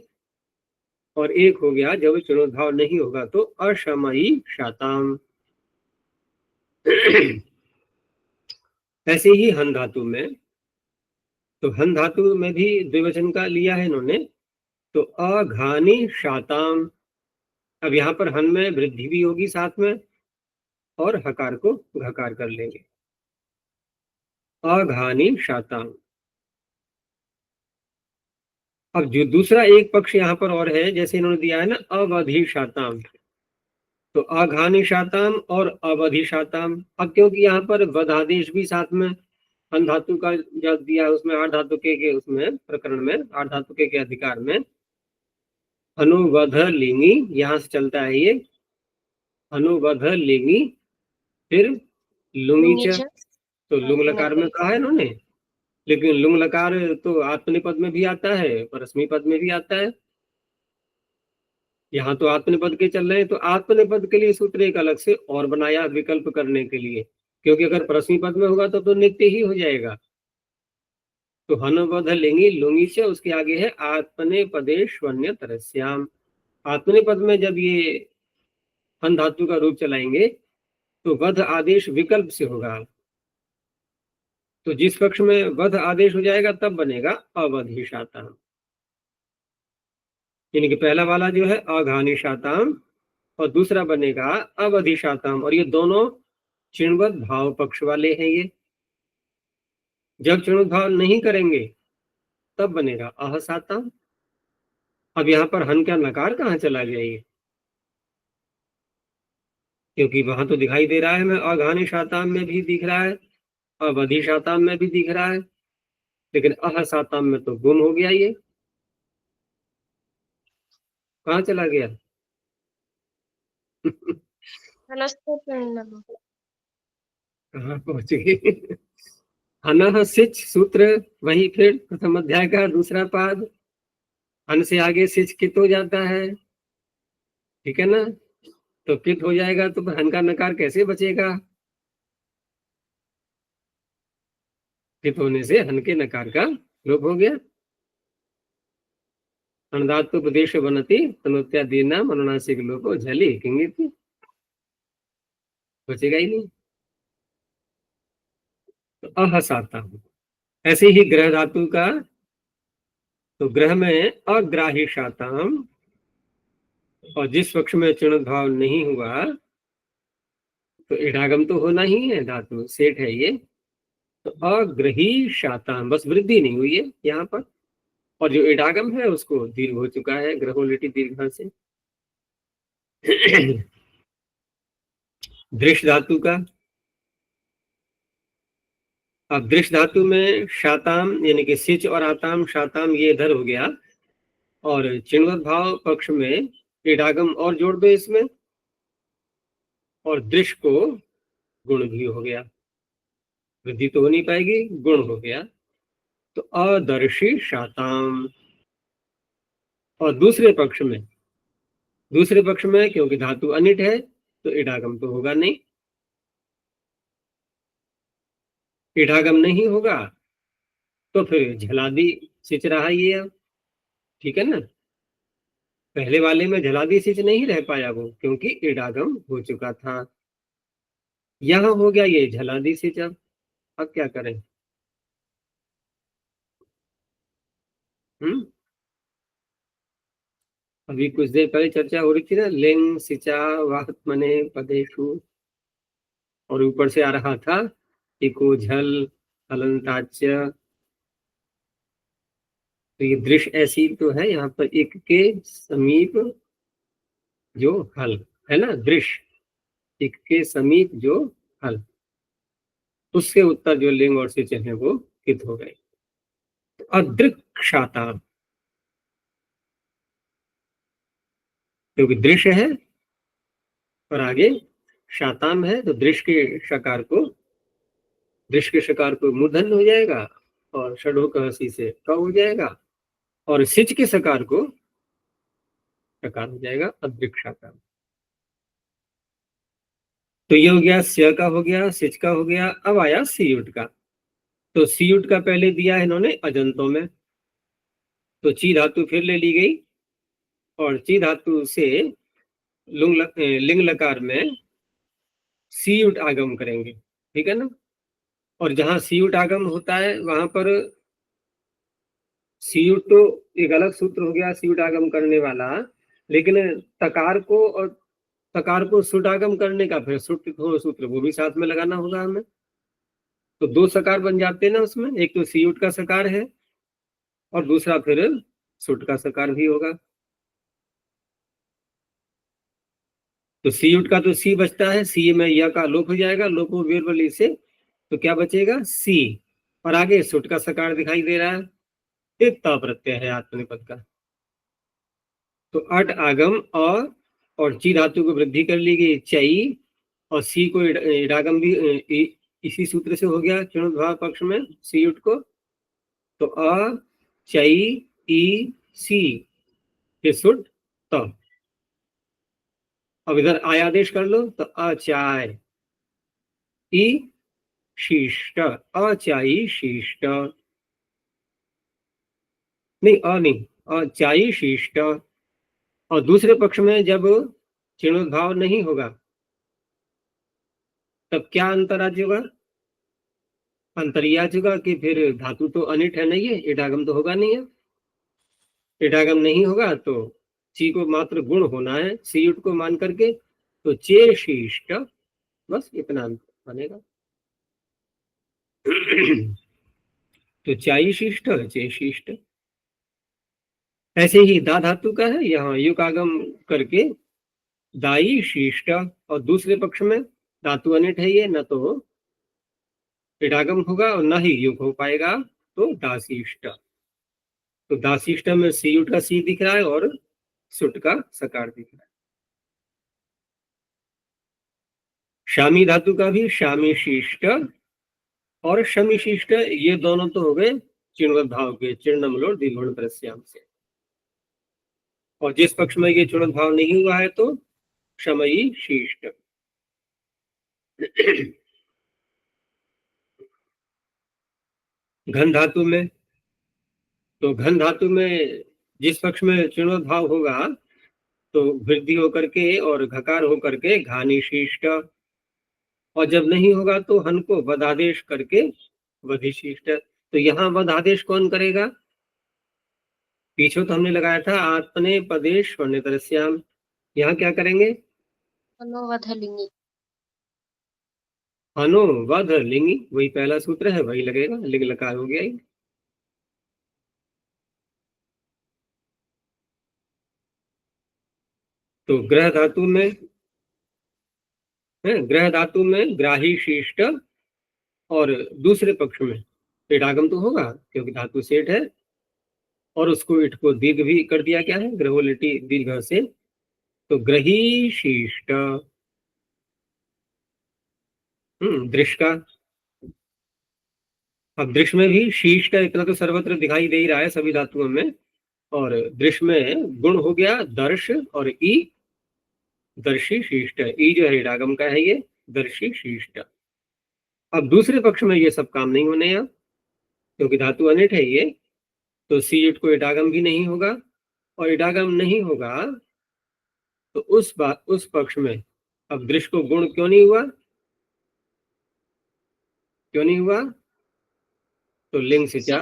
और एक हो गया जब चिणवत भाव नहीं होगा तो अशमयी शाताम। ऐसे ही हन धातु में, तो हन धातु में भी द्विवचन का लिया है इन्होंने, तो अघानी शाताम। अब यहाँ पर हन में वृद्धि भी होगी साथ में, और हकार को घकार कर लेंगे, अघानी शाताम। अब जो दूसरा एक पक्ष यहाँ पर और है, जैसे इन्होंने दिया है ना अवधि शाताम, तो अघानी शाताम और अवधि शाताम। अब क्योंकि यहाँ पर वधादेश भी साथ में हन धातु का जो दिया है उसमें आठ धातु के उसमें प्रकरण में आठ धातु के अधिकार में अनुवध लिंगी, यहाँ से चलता है ये अनुवध लिंगी, फिर लुंगी च, तो लुंग लकार में कहा है इन्होंने, लेकिन लुंग लकार तो आत्मनिपद में भी आता है, परस्मी पद में भी आता है। यहाँ तो आत्मनिपद के चल रहे हैं, तो आत्मनिपद के लिए सूत्र एक अलग से और बनाया विकल्प करने के लिए, क्योंकि अगर परस्मी पद में होगा तो नित्य ही हो जाएगा। तो हनवध लेंगे लुंगी से, उसके आगे है आत्मने पदे स्वन्य तरस्याम। आत्मने पद में जब ये हन धातु का रूप चलाएंगे तो वध आदेश विकल्प से होगा, तो जिस पक्ष में वध आदेश हो जाएगा तब बनेगा अवधिशाताम। यानी कि पहला वाला जो है अघानिशाताम और दूसरा बनेगा अवधिशाताम, और ये दोनों चिणवत भाव पक्ष वाले हैं। ये जब चिणवत भाव नहीं करेंगे तब बनेगा अहसाताम। अब यहाँ पर हन का नकार कहाँ चला गया ये, क्योंकि वहां तो दिखाई दे रहा है, मैं अघानिशाताम में भी दिख रहा है, अवधिशाताम में भी दिख रहा है, लेकिन अहसाताम में तो गुम हो गया ये, कहाँ चला गया? कहाँ पहुंच गए? हनः सिच सूत्र, वही फिर प्रथम अध्याय का दूसरा पाद, हन से आगे सिच कित हो जाता है, ठीक है ना? तो कित हो जाएगा तो हन का नकार कैसे बचेगा? कित होने से हन के नकार का लोप हो गया। अनदातु प्रदेश बनती तनुत्या दीना अनुनासिक लोपो झली किंगित, बचेगा ही नहीं। तो अहसाता हूं। ऐसे ही ग्रह धातु का, तो ग्रह में अग्राही शाताम, और जिस पक्ष में चिणुत भाव नहीं हुआ तो इडागम तो होना ही है, धातु सेठ है ये। तो अग्रही शाताम, बस वृद्धि नहीं हुई है यहाँ पर, और जो इडागम है उसको दीर्घ हो चुका है, ग्रहोलिटी दीर्घ से। दृश्य धातु का, अब दृश्य धातु में शाताम यानी कि सिच और आताम, शाताम ये इधर हो गया, और चिन्वत भाव पक्ष में इडागम और जोड़ दो इसमें, और दृश्य को गुण भी हो गया, वृद्धि तो हो नहीं पाएगी, गुण हो गया। तो अदर्शी शाताम। और दूसरे पक्ष में क्योंकि धातु अनिट है तो इडागम तो होगा नहीं, इडागम नहीं होगा तो फिर झलादी सिच रहा ये अब, ठीक है ना। पहले वाले में झलादी सिच नहीं रह पाया वो, क्योंकि इडागम हो चुका था। यहां हो गया ये झलादी सिच। अब क्या करें? हम्म अभी कुछ देर पहले चर्चा हो रही थी ना, लिंग सिचा वाहत्मने पदेशु, और ऊपर से आ रहा था इको झल हलंताच्य। तो ये दृश्य ऐसी तो है, यहाँ पर एक के समीप जो हल है ना, दृश्य एक के समीप जो हल, उससे उत्तर जो लिंग और सिचन है वो हित हो गए। तो अदृक्षाता, क्योंकि दृश्य है और आगे शाताम है, तो दृश्य के शकार को मूर्धन हो जाएगा, और षडो का हसी से क हो जाएगा, और सिच के सकार को शकार हो जाएगा, अदृक्षाता। तो ये हो गया स्य का, हो गया सिच का, हो गया। अब आया सीयुट का। तो सीयुट का पहले दिया है इन्होंने अजंतों में, तो ची धातु फिर ले ली गई, और ची धातु से लिंग लकार में सीयुट आगम करेंगे, ठीक है ना। और जहां सीयुट आगम होता है वहां पर सीयुट तो एक अलग सूत्र हो गया, सीयुट आगम करने वाला, लेकिन तकार को और तकार को सुट आगम करने का फिर सूत्र वो भी साथ में लगाना होगा हमें। तो दो सकार बन जाते हैं ना उसमें, एक तो सीयुट का सकार है और दूसरा फिर सुट का सकार भी होगा। तो सीयुट का तो सी बचता है, सी में यह का लोप हो जाएगा, लोप हो वीरबली से, तो क्या बचेगा सी, और आगे सुट का सकार दिखाई दे रहा है, एक त प्रत्यय है आत्मनिपद का। तो अट आगम और ची धातु को वृद्धि कर ली गई चई, और सी को इडागम भी इसी सूत्र से हो गया चुणोद्भाव पक्ष में सीयुट को। तो अ चई ई सी फिर सुट त। अब इधर आय आदेश कर लो, तो अचाय ई शिष्ट, अचाई शिष्ट, नहीं अचाई शिष्ट। और दूसरे पक्ष में जब चिणोद्भाव नहीं होगा तब क्या अंतर आ जाएगा? अंतर यह आ जाएगा कि फिर धातु तो अनिट है नहीं है, इडागम तो होगा नहीं है। इडागम नहीं होगा तो ची को मात्र गुण होना है सीयुट को मान करके, तो चे शिष्ट, बस इतना अंतर बनेगा। तो चाई शिष्ट चे शिष्ट। ऐसे ही दा धातु का है, यहाँ युग आगम करके दाई शिष्ट, और दूसरे पक्ष में धातु अनिट है ये, न तो इडागम होगा और न ही युग हो पाएगा, तो दाशिष्ट। तो दाशिष्ट में सीयुट का सी दिख रहा है और सुट का सकार दिख रहा है। शामी धातु का भी शामी शिष्ट और शमी शिष्ट, ये दोनों तो हो गए चिणवत भाव के चिर्णमलोर दीर्घोण प्रस्याम से। और जिस पक्ष में ये चिणवत भाव नहीं हुआ है तो शमयी शिष्ट। घन धातु में, तो घन धातु में जिस पक्ष में चिणवत भाव होगा तो वृद्धि होकर के और घकार होकर के घानी शिष्ट, और जब नहीं होगा तो हन को वधादेश करके वधिशिष्ट। तो यहाँ वधादेश कौन करेगा? पीछे तो हमने लगाया था आत्मने पदेश और नितरस्याम, यहाँ क्या करेंगे? मनोवधलिंगी। हनो वध लिंगी, वही पहला सूत्र है, वही लगेगा, लिंग लकार हो गया ही। तो ग्रह धातु में है, ग्रह धातु में ग्राही शिष्ट और दूसरे पक्ष में इडागम तो होगा क्योंकि धातु सेठ है, और उसको इट को दीर्घ भी कर दिया क्या है, ग्रहोलिटी दीर्घ से, तो ग्रही शिष्ट। दृश्य का, अब दृश्य में भी शीश का इतना तो सर्वत्र दिखाई दे ही रहा है सभी धातुओं में, और दृश्य में गुण हो गया दर्श और ई, दर्शी शिष्ट। ई जो है इडागम का है, ये दर्शी शिष्ट। अब दूसरे पक्ष में ये सब काम नहीं होने यहाँ, क्योंकि धातु अनिट है ये, तो सी इट को इडागम भी नहीं होगा, और इडागम नहीं होगा तो उस पक्ष में अब दृश्य को गुण क्यों नहीं हुआ, क्यों नहीं हुआ, तो लिंग से क्या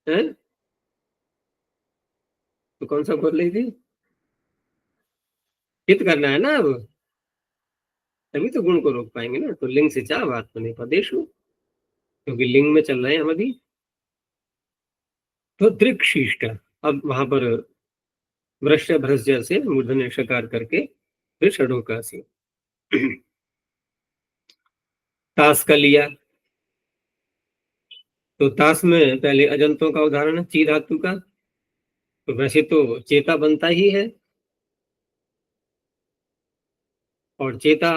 है, तो कौन सा बोल रही थी, हित करना है ना, अब तभी तो गुण को रोक पाएंगे ना, तो लिंग से क्या बात बने पदेश हो, क्योंकि लिंग में चल रहे हैं हम अभी। तो दृक् शिष्ट, अब वहां पर वृक्ष भ्रस्य से मूर्धन्य षकार करके फिर षडों का सी ताश का लिया, तो ताश में पहले अजंतों का उदाहरण है ची धातु का, तो वैसे तो चेता बनता ही है, और चेता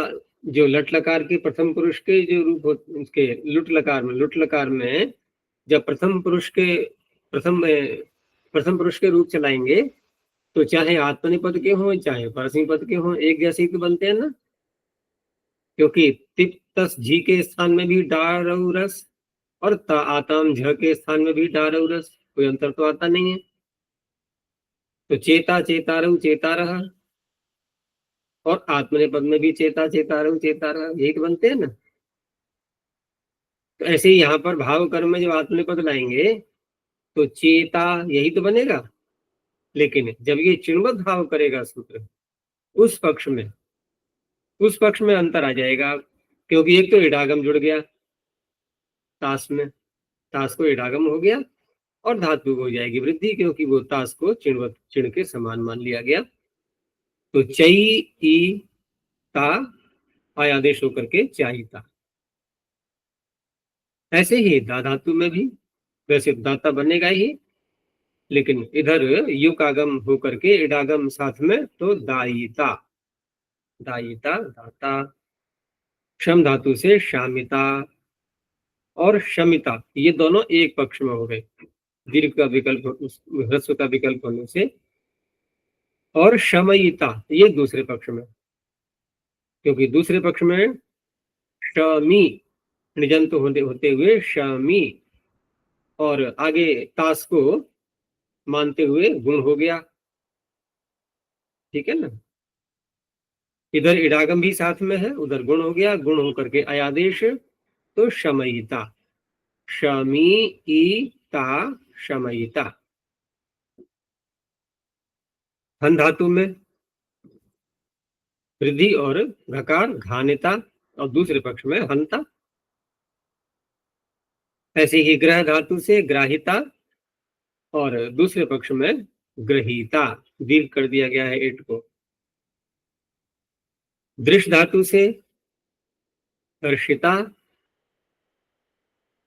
जो लट लकार के प्रथम पुरुष के जो रूप उसके लुट लकार में जब प्रथम पुरुष के रूप चलाएंगे, तो चाहे आत्मनिपद के हों चाहे परस्मैपद के हों एक जैसे ही तो बनते हैं ना, क्योंकि तिप तस झी के स्थान में भी डारऊ रस और आताम झ के स्थान में भी डारऊ रस, कोई अंतर तो आता नहीं है। तो चेता चेतारऊ चेता रहा, और आत्मनिपद में भी चेता चेतारऊ चेता रहा, यही तो बनते हैं ना। तो ऐसे ही यहाँ पर भाव कर्म में जब आत्मनिपद लाएंगे तो चेता यही तो बनेगा, लेकिन जब ये चिन्हवत भाव करेगा सूत्र उस पक्ष में, उस पक्ष में अंतर आ जाएगा, क्योंकि एक तो इडागम जुड़ गया ताश में, ताश को इडागम हो गया, और धातु हो जाएगी वृद्धि, क्योंकि वो ताश को चिन्हवत चिन्ह के समान मान लिया गया। तो चई ई ता आयादेश होकर के चाहिता। ऐसे ही दा धातु में भी वैसे दाता बनेगा ही, लेकिन इधर युक आगम होकर के इडागम साथ में, तो दायिता, दायिता दाता। क्षम धातु से शामिता और शमिता, ये दोनों एक पक्ष में हो गए, दीर्घ का विकल्प ह्रस्व का विकल्प होने से, और शमयिता ये दूसरे पक्ष में, क्योंकि दूसरे पक्ष में शमी निजंत होते हुए शमी, और आगे ताश को मानते हुए गुण हो गया, ठीक है ना। इधर इडागम भी साथ में है, उधर गुण हो गया, गुण होकर के अयादेश, तो शमयिता, शमीता शमयिता। हन धातु में वृद्धि और घकार घानिता, और दूसरे पक्ष में हंता। ऐसे ही ग्रह धातु से ग्राहिता, और दूसरे पक्ष में ग्रहीता, दीर्घ कर दिया गया है इट को। दृश्य धातु से दर्शिता,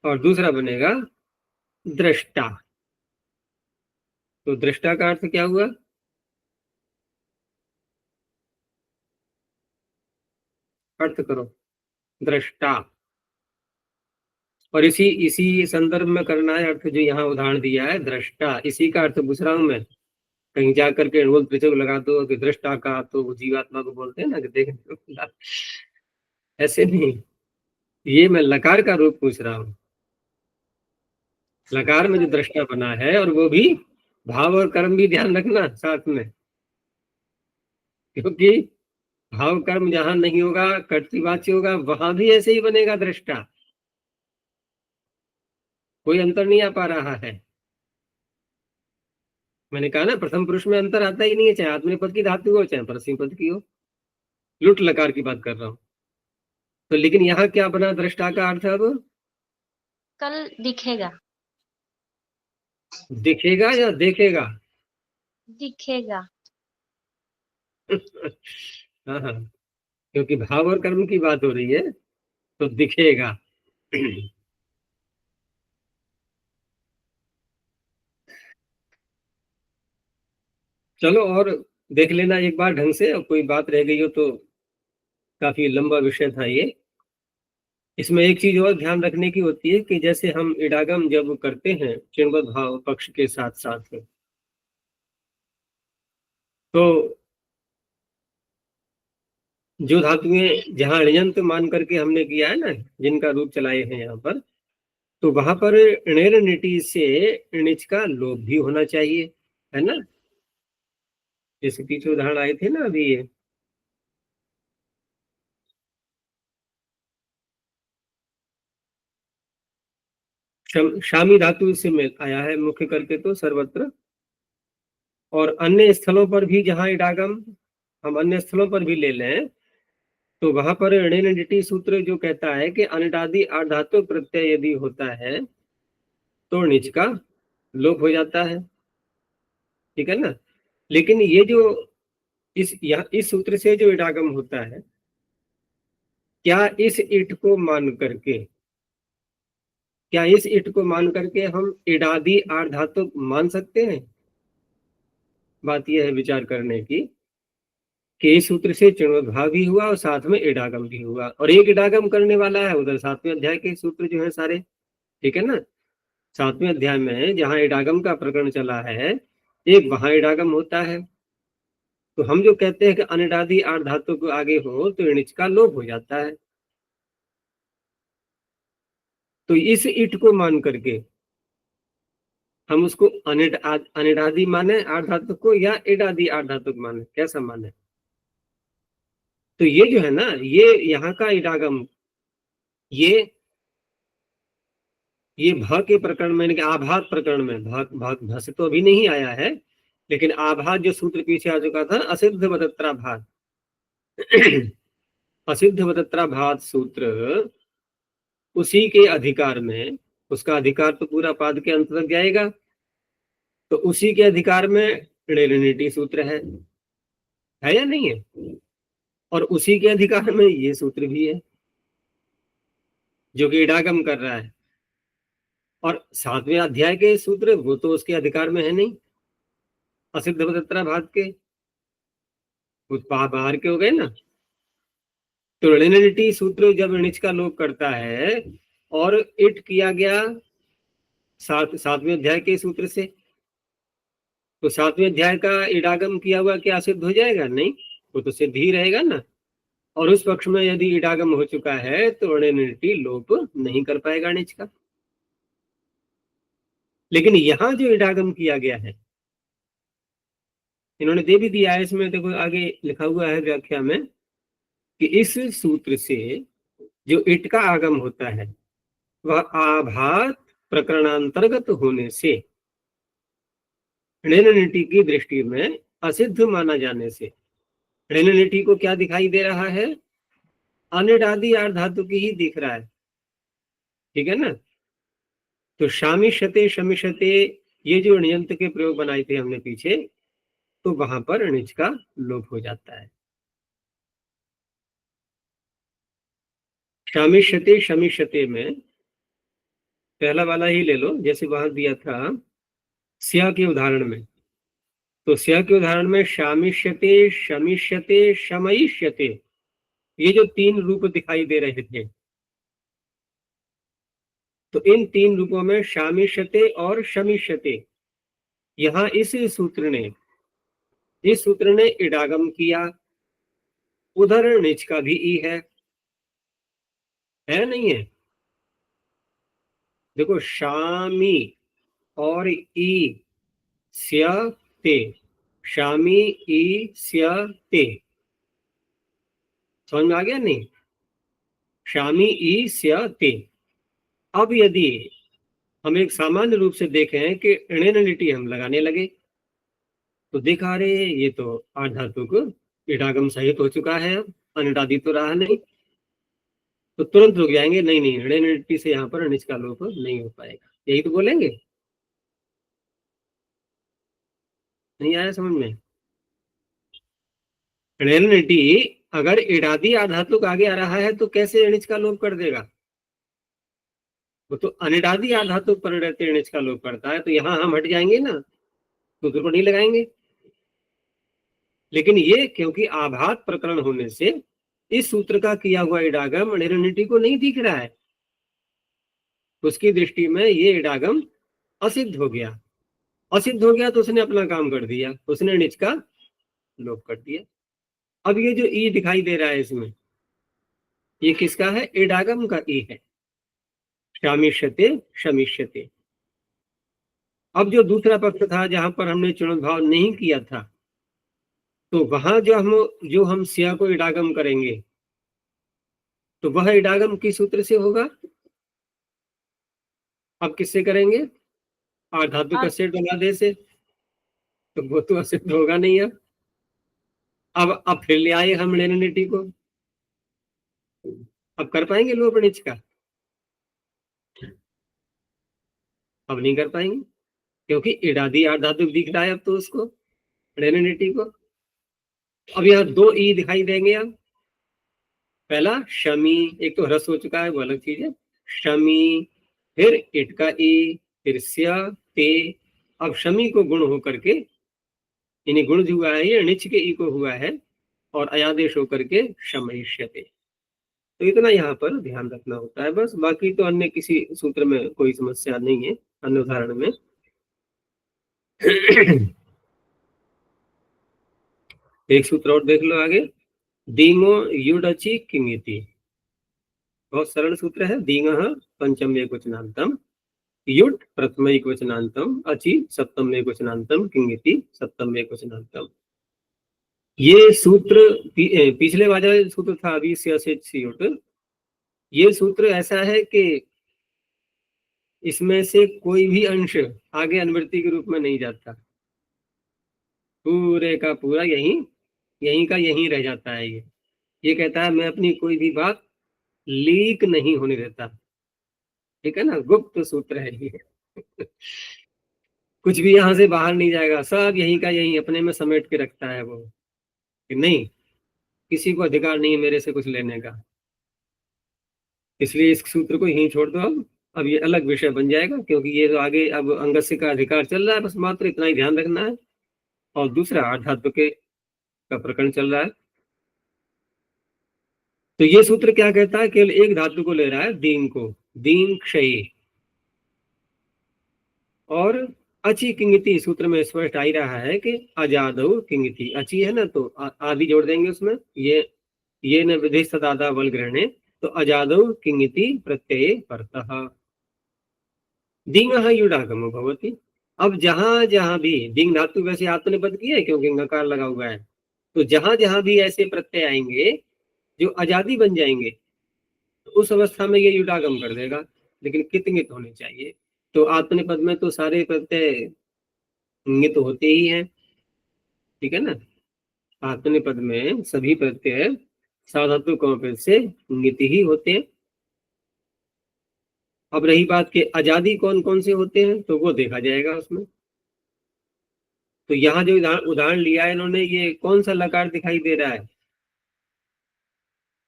और दूसरा बनेगा दृष्टा। तो दृष्टा का अर्थ क्या हुआ, अर्थ करो, दृष्टा। और इसी इसी संदर्भ में करना है अर्थ, जो यहाँ उदाहरण दिया है दृष्टा, इसी का अर्थ पूछ रहा हूं मैं। कहीं जाकर के रोल पृथक लगा दो कि दृष्टा का तो वो जीवात्मा को बोलते हैं ना कि देख, ऐसे नहीं, ये मैं लकार का रूप पूछ रहा हूँ। लकार में जो दृष्टा बना है, और वो भी भाव और कर्म भी ध्यान रखना साथ में, क्योंकि भाव कर्म जहां नहीं होगा कर्तृवाच्य होगा, वहां भी ऐसे ही बनेगा दृष्टा, कोई अंतर नहीं आ पा रहा है। मैंने कहा ना प्रथम पुरुष में अंतर आता ही नहीं है, चाहे आत्मनेपद की धातु हो चाहे परस्मैपद की हो, लुट लकार की बात कर रहा हूं। तो लेकिन यहाँ क्या बना दृष्टा का अर्थ अब? कल दिखेगा। दिखेगा या देखेगा? दिखेगा। हाँ हाँ, क्योंकि भाव और कर्म की बात हो रही है तो दिखेगा। चलो और देख लेना एक बार ढंग से, और कोई बात रह गई हो तो। काफी लंबा विषय था ये। इसमें एक चीज और ध्यान रखने की होती है कि जैसे हम इडागम जब करते हैं चिन्हवत भाव पक्ष के साथ साथ, तो जो धातुएं जहाँ ऋजंत मान करके हमने किया है ना, जिनका रूप चलाए हैं यहाँ पर, तो वहां पर णेर निटी से णिच का लोप भी होना चाहिए, है ना। जैसे पीछे उदाहरण आए थे ना अभी ये, शामी धातु से मिल आया है मुख्य करके तो सर्वत्र। और अन्य स्थलों पर भी जहाँ इडागम हम अन्य स्थलों पर भी ले लें, तो वहां पर ऋणनिटी सूत्र जो कहता है कि अनिटादि आधातु प्रत्यय यदि होता है तो णिच का लोप हो जाता है, ठीक है ना। लेकिन ये जो इस सूत्र से जो इडागम होता है, क्या इस इट को मान करके, क्या इस इट को मान करके हम इडादि आधातु मान सकते हैं? बात यह है विचार करने की कि इस सूत्र से चुणोद्भाव भी हुआ और साथ में इडागम भी हुआ, और एक इडागम करने वाला है उधर 7वें अध्याय के सूत्र जो है सारे, ठीक है ना। 7वें अध्याय में जहां इडागम का प्रकरण चला है, एक वहां इडागम होता है। तो हम जो कहते हैं कि अनिडादि आठ धातु को आगे हो तो इणिच का लोप हो जाता है। तो इस इट को मान करके हम उसको अनिडादि माने आठ धातु को, या इडादि आठ धातु को माने, कैसा माने? तो ये जो है ना, ये यहाँ का इडागम, ये भ के प्रकरण में, यानी कि आभात प्रकरण में, भ से तो अभी नहीं आया है, लेकिन आभात जो सूत्र पीछे आ चुका था, असिद्ध वदत्रा भात असिद्ध वदत्रा भात सूत्र, उसी के अधिकार में, उसका अधिकार तो पूरा पाद के अंत तक जाएगा, तो उसी के अधिकार में ऋणनिटी सूत्र है या नहीं है? और उसी के अधिकार में ये सूत्र भी है जो कि इडागम कर रहा है। और 7वें अध्याय के सूत्र वो तो उसके अधिकार में है नहीं, असिद्ध वदत्रा भात के, वो बाहर के हो गए ना। तो ऋणनिटी सूत्र जब णिच का लोप करता है और इट किया गया 7वें अध्याय के सूत्र से, तो 7वें अध्याय का इडागम किया हुआ क्या सिद्ध हो जाएगा? नहीं, वो तो सिद्ध ही रहेगा ना। और उस पक्ष में यदि इडागम हो चुका है तो ऋणनिटी लोप नहीं कर पाएगा णिच का। लेकिन यहां जो इडागम किया गया है, इन्होंने दे भी दिया है इसमें, देखो आगे लिखा हुआ है व्याख्या में कि इस सूत्र से जो इट का आगम होता है वह आभात प्रकरणांतर्गत होने से ऋणनिटी की दृष्टि में असिद्ध माना जाने से, ऋणनिटी को क्या दिखाई दे रहा है? अनिडादि आर धातु की ही दिख रहा है, ठीक है ना। तो शामिशते शमिशते, ये जो णयंत के प्रयोग बनाए थे हमने पीछे, तो वहां पर णिच का लोप हो जाता है। शामिशते शमिशते में पहला वाला ही ले लो, जैसे वहां दिया था स्या के उदाहरण में। तो स्या के उदाहरण में शामिष्यते शमिष्यते शमयिष्यते, ये जो तीन रूप दिखाई दे रहे थे, तो इन तीन रूपों में शामिष्यते और शमिष्यते, यहाँ इस सूत्र ने इडागम किया, उधर णिच का भी ई है नहीं है? देखो शामी और ई स्या ते, शामी ई स्या ते, समझ में आ गया नहीं? शामी ई स्या ते। अब यदि हम एक सामान्य रूप से देखें कि ऋणनिटी हम लगाने लगे, तो देखा रे ये तो आठ धातु को इडागम सहित हो चुका है, अब अनिटादी तो रहा नहीं। तो तुरंत रुक जाएंगे, नहीं नहीं, णिटी से यहाँ पर णिच का लोप नहीं हो पाएगा, यही तो बोलेंगे। नहीं आया समझ में? णिटी अगर इडादी आधातुक आगे आ रहा है तो कैसे णिच का लोप कर देगा? वो तो अनिडादी आधातुक पर रहते णिच का लोप करता है, तो यहाँ हम हट जाएंगे ना, सूत्र को नहीं लगाएंगे। लेकिन ये क्योंकि आभात प्रकरण होने से इस सूत्र का किया हुआ इडागम णिटी को नहीं दिख रहा है, उसकी दृष्टि में ये इडागम असिद्ध हो गया। असिद्ध हो गया तो उसने अपना काम कर दिया, उसने णिच का लोप कर दिया। अब ये जो ई दिखाई दे रहा है इसमें, ये किसका है? इडागम का ई है, शामिष्यते शमिष्यते। अब जो दूसरा पक्ष था जहां पर हमने चुणोद्भाव नहीं किया था, तो वहां जो हम सिया को इडागम करेंगे तो वह इडागम किस सूत्र से होगा? अब किससे करेंगे? आधातु का सेट बना दे से, तो वो तो असिद्ध होगा नहीं। अब फिर ले आए हम णिटी को, अब कर पाएंगे लोप णिच का? अब नहीं कर पाएंगे, क्योंकि इडादी आधातुक दिख रहा है अब तो उसको, णिटी को। अब यहाँ दो ई दिखाई देंगे। अब पहला शमी, एक तो ह्रस्व हो चुका है वो अलग चीज है, शमी, फिर इट का ई, फिर स्या ते। अब शमी को गुण होकर के, यानी गुण जो हुआ है ये णिच के ई को हुआ है, और अयादेश होकर के शमयिष्यते। तो इतना यहाँ पर ध्यान रखना होता है बस, बाकी तो अन्य किसी सूत्र में कोई समस्या नहीं है, अन्य उदाहरण में। एक सूत्र और देख लो आगे, दींगो युडची किंगिति। बहुत सरल सूत्र है। दींग पंचम एकवचनांतम, युड प्रथम एकवचनांतम, अचि सप्तम एकवचनांतम, किंगिति सप्तम एकवचनांतम। ये सूत्र पिछले वाला सूत्र था अभी से युड। ये सूत्र ऐसा है कि इसमें से कोई भी अंश आगे अनुवृत्ति के रूप में नहीं जाता, पूरे का पूरा यहीं का यहीं रह जाता है। ये कहता है मैं अपनी कोई भी बात लीक नहीं होने देता, ठीक है ना, गुप्त सूत्र है ये। कुछ भी यहां से बाहर नहीं जाएगा, सब यहीं का यहीं अपने में समेट के रखता है वो, कि नहीं किसी को अधिकार नहीं है मेरे से कुछ लेने का, इसलिए इस सूत्र को यहीं छोड़ दो। अब ये अलग विषय बन जाएगा, क्योंकि ये तो आगे अब अंगस्य का अधिकार चल रहा है, बस मात्र इतना ही ध्यान रखना है। और दूसरा आध्यात्म के का प्रकरण चल रहा है। तो ये सूत्र क्या कहता है? केवल एक धातु को ले रहा है, दीन को, दीन क्षय। और अची किंगिति सूत्र में स्पष्ट आ ही रहा है कि अजादव किंगिति, अची है ना, तो आदि जोड़ देंगे उसमें, ये न विधि सदादा बल ग्रहणे, तो अजादव किंगिति प्रत्यय परतः दिंग युडागम भवति। अब जहां जहां भी दिंग धातु वैसे आत्मनिपद की है क्योंकि नकार लगा हुआ है, तो जहां जहां भी ऐसे प्रत्यय आएंगे जो अजादी बन जाएंगे, तो उस अवस्था में ये युडागम कर देगा, लेकिन कितनित होने चाहिए। तो आत्मनिपद में तो सारे प्रत्यय नित होते ही हैं, ठीक है ना, आत्मनिपद में सभी प्रत्यय साधातु कौपद से नित ही होते हैं। अब रही बात के अजादी कौन कौन से होते हैं, तो वो देखा जाएगा उसमें। तो यहाँ जो उदाहरण लिया है इन्होंने, ये कौन सा लकार दिखाई दे रहा है?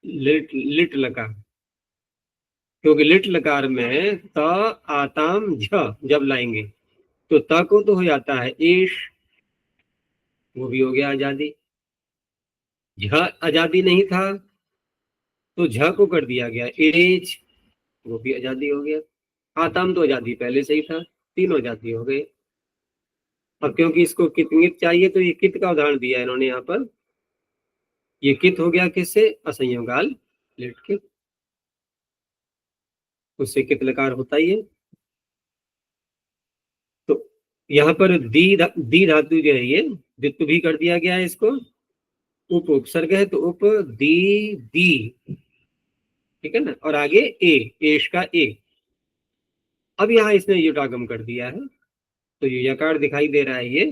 लिट लकार, क्योंकि लिट लकार में त आताम झ जब लाएंगे तो त को तो हो जाता है ईश, वो भी हो गया आजादी। झ आजादी नहीं था तो झ को कर दिया गया एज, वो भी आजादी हो गया। आताम तो आजादी पहले से ही था, तीनों आजादी हो गए। अब क्योंकि इसको कितनित चाहिए तो ये कित का उदाहरण दिया है इन्होंने यहाँ पर। ये कित हो गया किससे? असंयोगाल लिट के, उससे कित लकार होता ही है। तो यहाँ पर दी धातु जो है ये द्वित्व भी कर दिया गया है इसको, उप उपसर्ग है तो उप दी, ठीक है ना, और आगे एश का ए। अब यहाँ इसने युटागम कर दिया है, तो ये यकार दिखाई दे रहा है ये,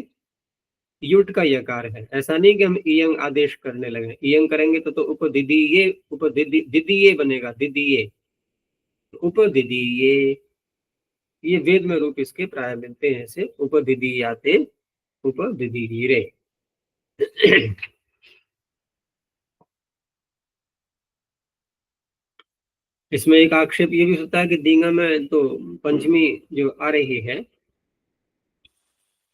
युट का यकार है। ऐसा नहीं कि हम इयंग आदेश करने लगे, इयंग करेंगे तो उपदिदीये, दिदीये बनेगा, दिदीये, उपदिदीये, ये वेद में रूप इसके प्राय मिलते हैं ऐसे, उपदिदीयाते, उपदिदीरे। इसमें एक आक्षेप ये भी होता है कि दींगा में तो पंचमी जो आ रही है,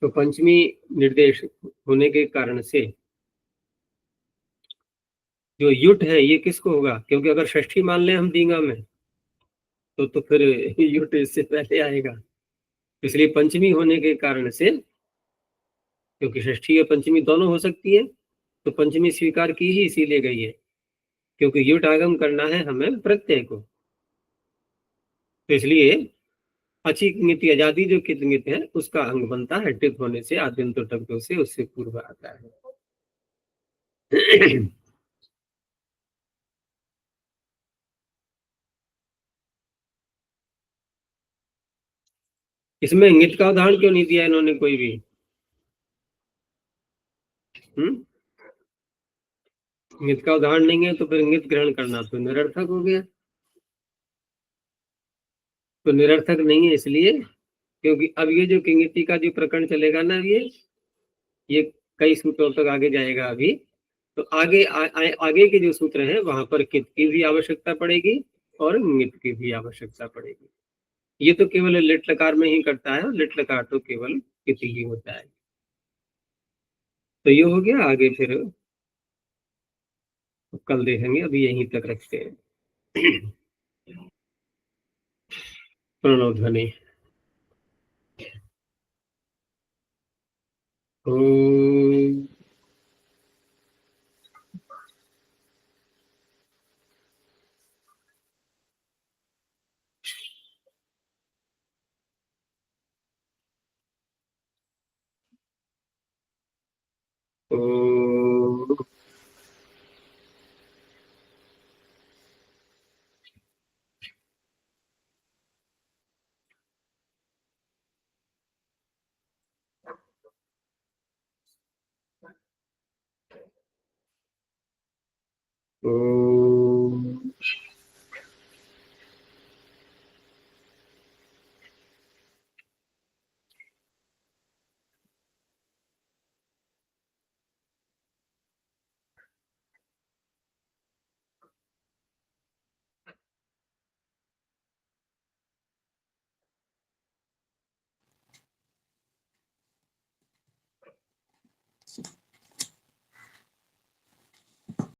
तो पंचमी निर्देश होने के कारण से जो युट है ये किसको होगा, क्योंकि अगर षष्ठी मान लें हम दींगा में तो फिर युट इससे पहले आएगा। इसलिए पंचमी होने के कारण से, क्योंकि षष्ठी और पंचमी दोनों हो सकती है, तो पंचमी स्वीकार की ही इसीलिए गई है क्योंकि युट आगम करना है हमें प्रत्यय को। तो इसलिए अची किंगित आजादी जो किंगित है उसका अंग बनता है, टिप होने से, आद्यंत टब्दों से उससे पूर्व आता है। इसमें इंगित का उदाहरण क्यों नहीं दिया इन्होंने कोई भी? इंगित का उदाहरण नहीं है तो फिर इंगित ग्रहण करना तो निरर्थक हो गया। तो निरर्थक नहीं है इसलिए क्योंकि अब ये जो किंगिति का जो प्रकरण चलेगा ना, ये कई सूत्रों तक आगे जाएगा अभी। तो आगे के जो सूत्र हैं वहां पर कित की भी आवश्यकता पड़ेगी और इंगित की भी आवश्यकता पड़ेगी। ये तो केवल लिट लकार में ही करता है, और लिट लकार तो केवल किति ही होता है। तो ये हो गया, आगे फिर कल देखेंगे, अभी यहीं तक रखते हैं। प्रणव ध्वनि। ओम। ओम। ओम।